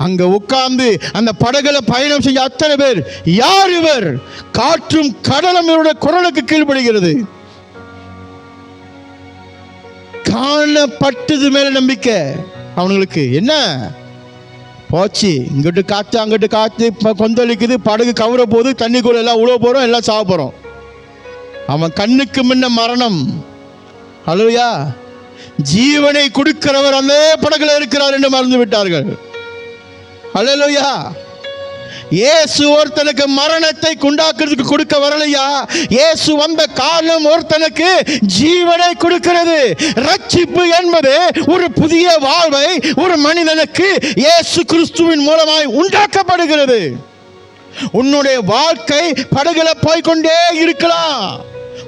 அங்க உட்கார்ந்து அந்த படகுல பயணம் செய்ய அத்தனை பேர், யார் இவர்? காற்றும் கடலும் இவருடைய குரலுக்கு கீழ்ப்படுகிறது. காணப்பட்டது மேல நம்பிக்கை அவங்களுக்கு. என்ன போச்சு, இங்கிட்டு காத்து அங்கிட்டு காத்து கொந்தளிக்குது, படகு கவுற போது, தண்ணிக்குள்ள எல்லாம் உழவு போறோம், எல்லாம் சாக போறோம். அவன் கண்ணுக்கு முன்ன மரணம். அல்லேலூயா, ஜீவனை கொடுக்கிறவர் அந்த படகுல இருக்கிறார் என்று மறந்து விட்டார்கள். அல்லேலூயா, இயேசு ஒருத்தனுக்கு மரணத்தை உண்டாக்குறதுக்கு கொடுக்க வரலையா, இயேசு வந்த காரணம் ஒருத்தனுக்கு ஜீவனை கொடுக்கிறது. ரட்சிப்பு என்பது ஒரு புதிய வாழ்வை ஒரு மனிதனுக்கு இயேசு கிறிஸ்துவின் மூலமாய் உண்டாக்கப்படுகிறது. உன்னுடைய வாழ்க்கை படகுல போய்கொண்டே இருக்கலாம்,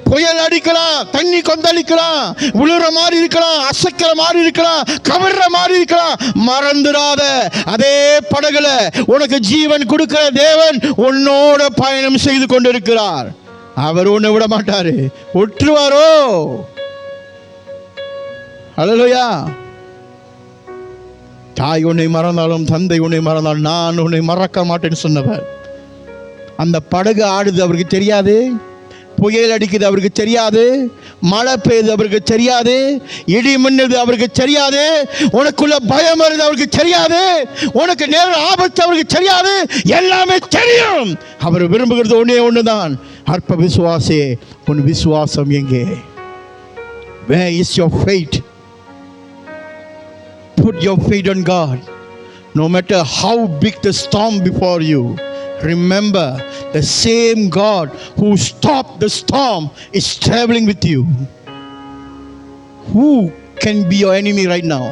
புயல் அடிக்கலாம், தண்ணி கொந்தளிக்கலாம், விழுற மாதிரி இருக்கலாம், அசைக்கிற மாதிரி இருக்கலாம், கவர்ற மாதிரி இருக்கலாம். மறந்துடாத, அதே படகுல உனக்கு ஜீவன் கொடுக்கிற தேவன் உன்னோட பயணம் செய்து கொண்டிருக்கிறார். அவர் உன்னை விட மாட்டாரு, விட்டுருவாரோ? அல்லேலூயா. தாய் உன்னை மறந்தாலும் தந்தை உன்னை மறந்தாலும் நான் உன்னை மறக்க மாட்டேன்னு சொன்னவர். அந்த படகு ஆடுது அவருக்கு தெரியாது, புயல் அடிக்குது அவருக்கு தெரியாது, மழை பெய்யுது அவருக்கு தெரியாது, இடி மின்னுது அவருக்கு தெரியாது, உனக்குள்ள பயம் வருது அவருக்கு தெரியாது, உனக்கு நேர ஆபத்து அவருக்கு தெரியாது, எல்லாமே தெரியும். அவர் விரும்புகிறது ஒன்னே ஒண்ணுதான், அற்ப விசுவாசே உன் விசுவாசம் எங்கே? Where is your faith? Put your faith on God. No matter how big the storm before you, remember the same God who stopped the storm is traveling with you. Who can be your enemy right now?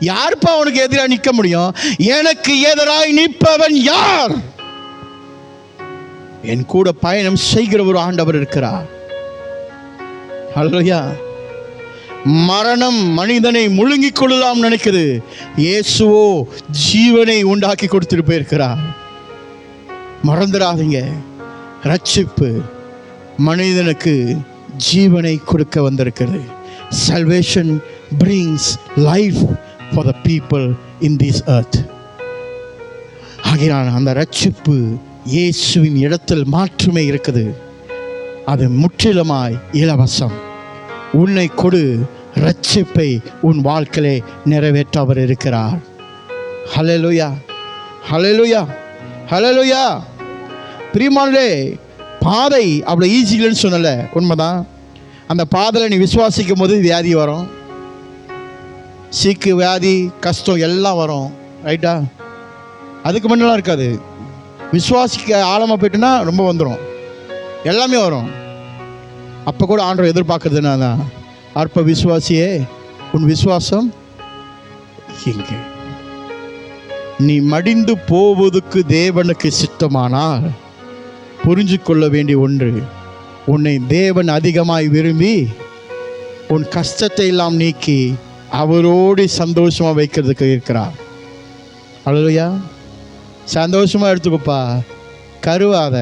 யார்ப்பா உனக்கு எதிராக நிற்க முடியும்? எனக்கு எதிராய் நிற்பவன் யார்? என் கூட பயணம் செய்கிற ஒரு ஆண்டவர் இருக்கிறார். ஹல்லேலூயா. மரணம் மனிதனை முழுங்கிக் கொள்ளலாம் நினைக்குது, இயேசுவோ ஜீவனை உண்டாக்கி கொடுத்துட்டு போயிருக்கிறார். மறந்துடாதீங்க, ரட்சிப்பு மனிதனுக்கு ஜீவனை கொடுக்க வந்திருக்கிறது. Salvation brings life for the people in this earth. ஆகையால் அந்த ரட்சிப்பு இயேசுவின் இடத்தில் மாற்றமே இருக்குது. அது முற்றிலுமாய் இலவசம். உன்னை கொடு, ரட்சிப்பை உன் வாழ்க்கையிலே நிறைவேற்ற அவர் இருக்கிறார். ஹல்லேலூயா, ஹல்லேலூயா, ஹல்லேலூயா. பிரியமானவர்களே, பாதை அவ்வளோ ஈஸி இல்லைன்னு சொன்னல, உண்மைதான். அந்த பாதையில் நீ விசுவாசிக்கும் போது வியாதி வரும், சீக்கு, வியாதி, கஷ்டம் எல்லாம் வரும். ரைட்டா? அதுக்கு முன்னெல்லாம் இருக்காது. விசுவாசிக்க ஆழமாக போயிட்டுன்னா ரொம்ப வந்துடும், எல்லாமே வரும். அப்போ கூட ஆண்டவர் எதிர்பார்க்கறதுனா தான், அற்ப விசுவாசியே உன் விசுவாசம் எங்கே? நீ மடிந்து போவதுக்கு தேவனுக்கு சித்தமானால் புரிஞ்சு கொள்ள வேண்டிய ஒன்று, உன்னை தேவன் அதிகமாய் விரும்பி உன் கஷ்டத்தை எல்லாம் நீக்கி அவரோடு சந்தோஷமாக வைக்கிறதுக்கு இருக்கிறார். அல்லேலூயா. சந்தோஷமாக எடுத்துக்கோப்பா, கருவாத.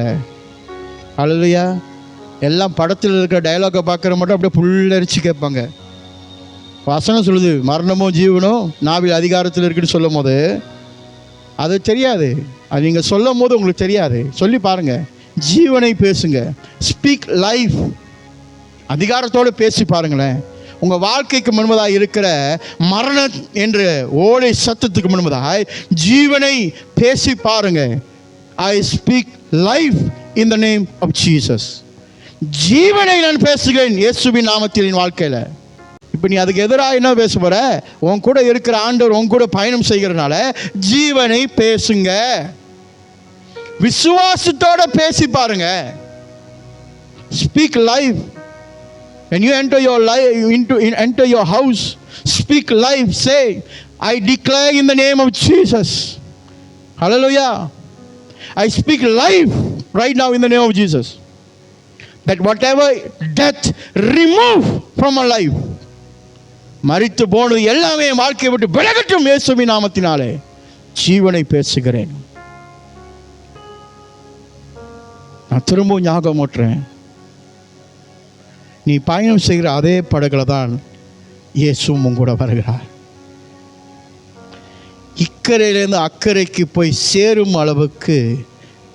அல்லேலூயா. எல்லாம் படத்தில் இருக்கிற டயலாகை பார்க்குற மட்டும் அப்படியே புல்லரிச்சு கேட்பாங்க. வசனம் சொல்லுது, மரணமோ ஜீவனோ நாவில் அதிகாரத்தில் இருக்குன்னு சொல்லும் போது அது தெரியாது. அது நீங்கள் சொல்லும் போது உங்களுக்கு தெரியாது. சொல்லி பாருங்கள், ஜீவனை பேசுங்க. Speak life. அதிகாரத்தோடு பேசி பாருங்களேன். உங்கள் வாழ்க்கைக்கு முன்பதாக இருக்கிற மரணம் என்ற ஓலை சத்தத்துக்கு முன்பதாய் ஜீவனை பேசி பாருங்க. I speak life in the name of Jesus. ஜீவனை நான் பேசுகிறேன் இயேசுவின் நாமத்தில் என் வாழ்க்கையில். இப்போ நீ அதுக்கு எதிராக என்ன பேச போற? உன் கூட இருக்கிற ஆண்டவர் உன் கூட பயணம் செய்கிறதுனால ஜீவனை பேசுங்க. விசுவாசத்தோட பேசி பாருங்க. Speak life. When you enter your life, enter your house, speak life. Say, I declare in the name of Jesus. Hallelujah. I speak life right now in the name of Jesus. That whatever death remove from my life, மரித்து போனது எல்லாமே வாழ்க்கையை விட்டு விலகட்டும் இயேசுவின் நாமத்தினாலே. ஜீவனை பேசுகிறேன். நான் திரும்பவும் ஞாபகம் ஊட்டுறேன், நீ பயணம் செய்கிற அதே படகுல தான் இயேசுவும் கூட வருகிறார். இக்கரையிலேருந்து அக்கறைக்கு போய் சேரும் அளவுக்கு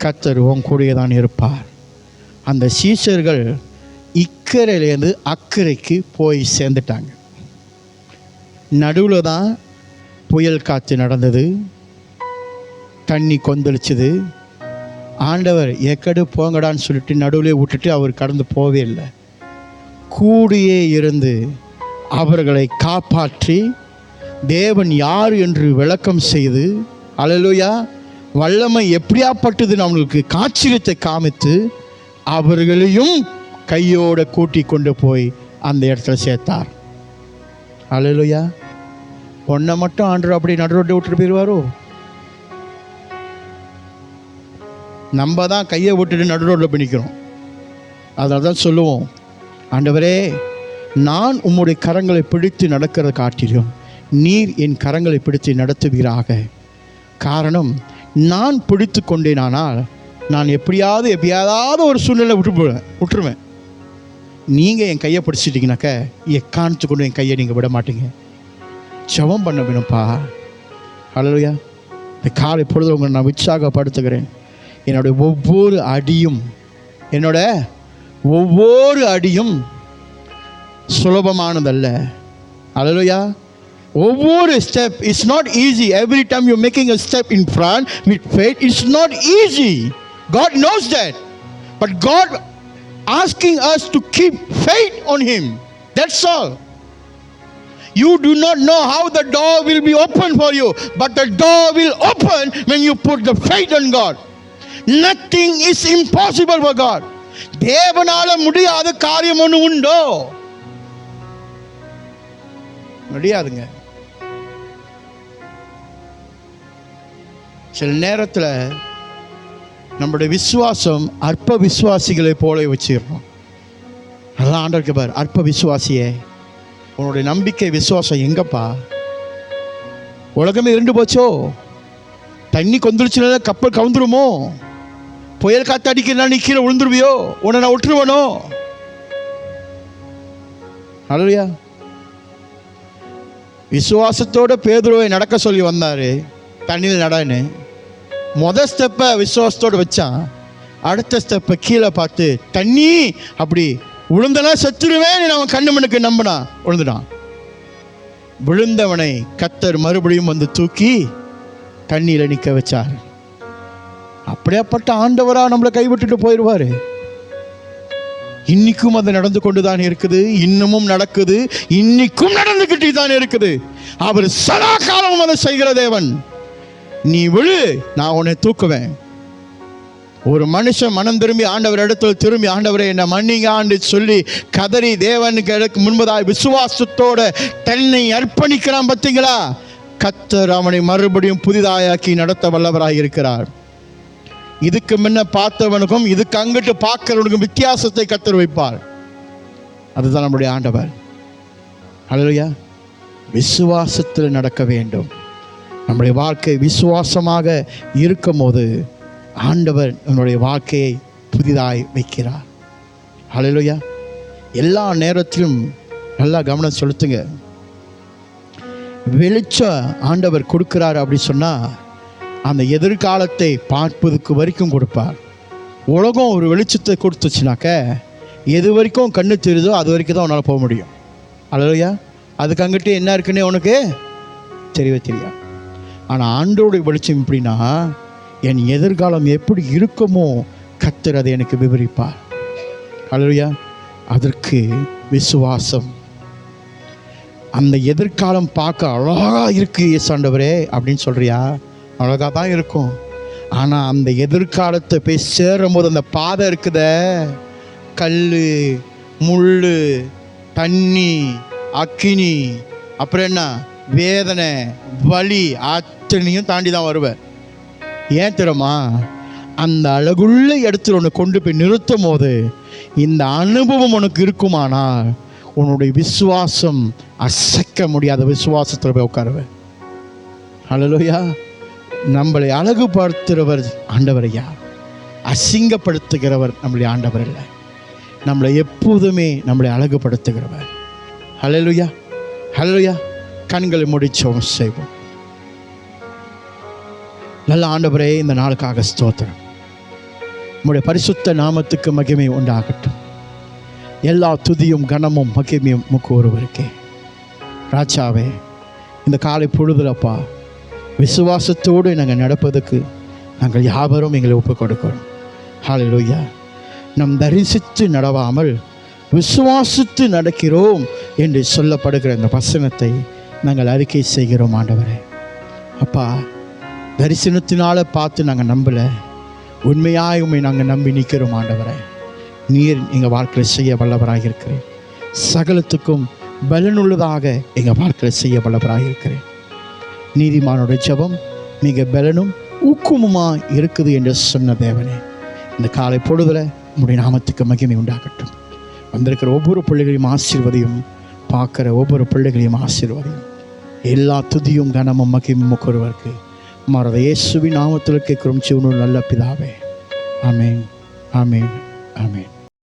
கர்த்தர் உன் கூடயே தான் இருப்பார். அந்த சீஷர்கள் இக்கரையிலேருந்து அக்கறைக்கு போய் சேர்ந்துட்டாங்க. நடுவில் தான் புயல் காற்று நடந்தது, தண்ணி கொந்தளிச்சுது. ஆண்டவர் எக்கடு போங்கடான்னு சொல்லிட்டு நடுவில் விட்டுட்டு அவர் கடந்து போவே இல்லை. கூடியே இருந்து அவர்களை காப்பாற்றி தேவன் யார் என்று விளக்கம் செய்து, அல்லேலூயா, வல்லமை எப்படியாப்பட்டது நம்மளுக்கு காட்சியத்தை காமித்து அவர்களையும் கையோட கூட்டி கொண்டு போய் அந்த இடத்துல சேர்த்தார். அல்லேலூயா. பொண்ணை மட்டும் ஆண்டவர் அப்படி நடுரோட்டை விட்டுட்டு போயிடுவாரோ? நம்ம தான் கையை விட்டுட்டு நடுரோட்டில் போய் நிற்கிறோம். அதனால தான் சொல்லுவோம், ஆண்டவரே, நான் உம்முடைய கரங்களை பிடித்து நடக்கிறத காட்டிலும் நீர் என் கரங்களை பிடித்து நடத்துவீராக. காரணம், நான் பிடித்து கொண்டேனானால் நான் எப்படியாவது ஒரு சூழ்நிலை விட்டுருவேன். நீங்கள் என் கையை பிடிச்சிட்டிங்கனாக்க எக்காணித்து கொண்டு என் கையை நீங்கள் விட மாட்டீங்க. ஜெபம் பண்ண வேணும்ப்பா. அல்லேலூயா. இந்த காலை பொழுது உங்களை நான் உற்சாகப்படுத்துகிறேன். என்னுடைய ஒவ்வொரு அடியும் சுலபமானதல்ல. அல்லேலூயா. ஒவ்வொரு step is not easy. Every time you making a step in front with faith, it's not easy. God knows that. But God asking us to keep faith on Him. That's all. You do not know how the door will be open for you, but the door will open when you put the faith on God. Nothing is impossible for God. தேவனால முடியாத காரியம் ஒன்று உண்டோ? முடியாதுங்க. சில நேரத்தில் நம்மளுடைய விசுவாசம் அற்ப விசுவாசிகளை போல வச்சிடறோம். அதான் ஆண்டவருக்கு பார், அற்ப விசுவாசியே, உன்னுடைய நம்பிக்கை விசுவாசம் எங்கப்பா? உலகமே இருண்டு போச்சோ? தண்ணி கொந்துருச்சுனால கப்பல் கவுந்துருமோ? புயல் காத்து அடிக்கிறதுனால நீ கீழே விழுந்துருவியோ? உன்னை நான் விட்டுருவனோ? அல்லேலூயா. விசுவாசத்தோட பேதுருவை நடக்க சொல்லி வந்தார், தண்ணியில் நடான்னு. முதல் ஸ்டெப்பை விசுவாசத்தோடு வச்சான். அடுத்த ஸ்டெப்பை கீழே பார்த்து தண்ணி அப்படி விழுந்தனா செத்துருவேன் அவன் கண்ணு மண்ணுக்கு நம்பினான், விழுந்துட்டான். விழுந்தவனை கர்த்தர் மறுபடியும் வந்து தூக்கி தண்ணியில் நிற்க வச்சார். அப்படியாப்பட்ட ஆண்டவரா நம்மளை கைவிட்டுட்டு போயிடுவார்? இன்னைக்கும் அது நடந்து கொண்டு தான் இருக்குது, இன்னமும் நடக்குது, இன்னைக்கும் நடந்துகிட்டு தான் இருக்குது. அவர் சதா காலமும் அதை செய்கிற தேவன். நீ விழு, நான் உன்னை தூக்குவேன். ஒரு மனுஷன் மனம் திரும்பி ஆண்டவர் இடத்துல திரும்பி, ஆண்டவரை என்ன மன்னிங்க ஆண்டு சொல்லி கதறி தேவனுக்கு முன்பதாய் விசுவாசத்தோட தன்னை அர்ப்பணிக்கிறான். பார்த்தீங்களா? கர்த்தர் அவனை மறுபடியும் புதிதாயாக்கி நடத்த வல்லவராய் இருக்கிறார். இதுக்கு முன்ன பார்த்தவனுக்கும் இதுக்கு அங்கிட்டு பார்க்கிறவனுக்கும் வித்தியாசத்தை கர்த்தர் வைப்பார். அதுதான் நம்முடைய ஆண்டவர். ஹல்லேலூயா. விசுவாசத்தில் நடக்க வேண்டும். நம்முடைய வாழ்க்கை விசுவாசமாக இருக்கும் போது ஆண்டவர் நம்முடைய வாழ்க்கையை புதிதாய் வைக்கிறார். ஹல்லேலூயா. எல்லா நேரத்திலும் நல்லா கவனம் செலுத்துங்க. வெளிச்சம் ஆண்டவர் கொடுக்கிறார் அப்படி சொன்னால் அந்த எதிர்காலத்தை பார்ப்பதுக்கு வரைக்கும் கொடுப்பார். உலகம் ஒரு வெளிச்சத்தை கொடுத்துச்சுனாக்க எது வரைக்கும் கண்ணு தெரியுதோ அது வரைக்கும் தான் உன்னால் போக முடியும். ஹல்லேலூயா. அதுக்கு அங்கிட்டு என்ன இருக்குன்னே உனக்கு தெரியவே தெரியாது. ஆனால் ஆண்டவருடைய வெளிச்சம் எப்படின்னா, என் எதிர்காலம் எப்படி இருக்குமோ கர்த்தர் அதை எனக்கு விவரிப்பார். ஹல்லேலூயா. அதற்கு விசுவாசம். அந்த எதிர்காலம் பார்க்க அழகாக இருக்கு ஆண்டவரே அப்படின்னு சொல்றியா? அழகாக தான் இருக்கும். ஆனால் அந்த எதிர்காலத்தை போய் சேரும் போது அந்த பாதை இருக்குத, கல், முள், தண்ணி, அக்கினி, அப்புறம் என்ன வேதனை, வலி, அத்தனையும் தாண்டி தான் வருவேன். ஏன் தெரியுமா? அந்த அழகுள்ள இடத்துல உன்னை கொண்டு போய் நிறுத்தும் போது இந்த அனுபவம் உனக்கு இருக்குமானால் உன்னுடைய விசுவாசம் அசைக்க முடியாத விசுவாசத்தில் போய் உட்காருவேன். ஹல்லேலூயா. நம்மளை அழகுபடுத்துகிறவர் ஆண்டவர் ஐயா, அசிங்கப்படுத்துகிறவர் நம்முடைய ஆண்டவர் இல்லை. நம்மளை எப்போதுமே நம்மளை அழகுபடுத்துகிறவர். ஹல்லேலூயா. ஹல்லேலூயா. கண்களை முடிச்சோம் செய்வோம். நல்ல ஆண்டவரே, இந்த நாளுக்காக ஸ்தோத்திரம். உம்முடைய பரிசுத்த நாமத்துக்கு மகிமை உண்டாகட்டும். எல்லா துதியும் கனமும் மகிமையும் உமக்கு ஒருவருக்கே. ராஜாவே, இந்த காலை பொழுதுலப்பா விசுவாசத்தோடு நாங்கள் நடப்பதற்கு நாங்கள் யாவரும் எங்களை ஒப்புக் கொடுக்கிறோம். ஹல்லேலூயா. நம் தரிசித்து நடவாமல் விசுவாசித்து நடக்கிறோம் என்று சொல்லப்படுகிற இந்த வசனத்தை நாங்கள் அறிக்கை செய்கிறோம். ஆண்டவரே அப்பா, தரிசனத்தினால பார்த்து நாங்கள் நம்பலை, உண்மையாய் உண்மை நாங்கள் நம்பி நிற்கிறோம். ஆண்டவரே, நீர் எங்கள் வாழ்க்கையில் செய்ய வல்லவராக இருக்கிறேன். சகலத்துக்கும் பலனுள்ளதாக எங்கள் வாழ்க்கையில் செய்ய வல்லவராக இருக்கிறேன். நீதிமானோட ஜெபம் மிக பலனும் ஊக்கமுமாக இருக்குது என்று சொன்ன தேவனே, இந்த காலை பொழுதுல உம்முடைய நாமத்துக்கு மகிமை உண்டாகட்டும். வந்திருக்கிற ஒவ்வொரு பிள்ளைகளையும் ஆசீர்வதியும், பார்க்குற ஒவ்வொரு பிள்ளைகளையும் ஆசீர்வதியும். எல்லா துதியும் கனமும் மகிமும் ஒருவருக்கு மறத இயேசுவின் நாமத்தில் கேட்கிறோம் ஜீவனுள்ள நல்ல பிதாவே. ஆமென், ஆமென், ஆமென்.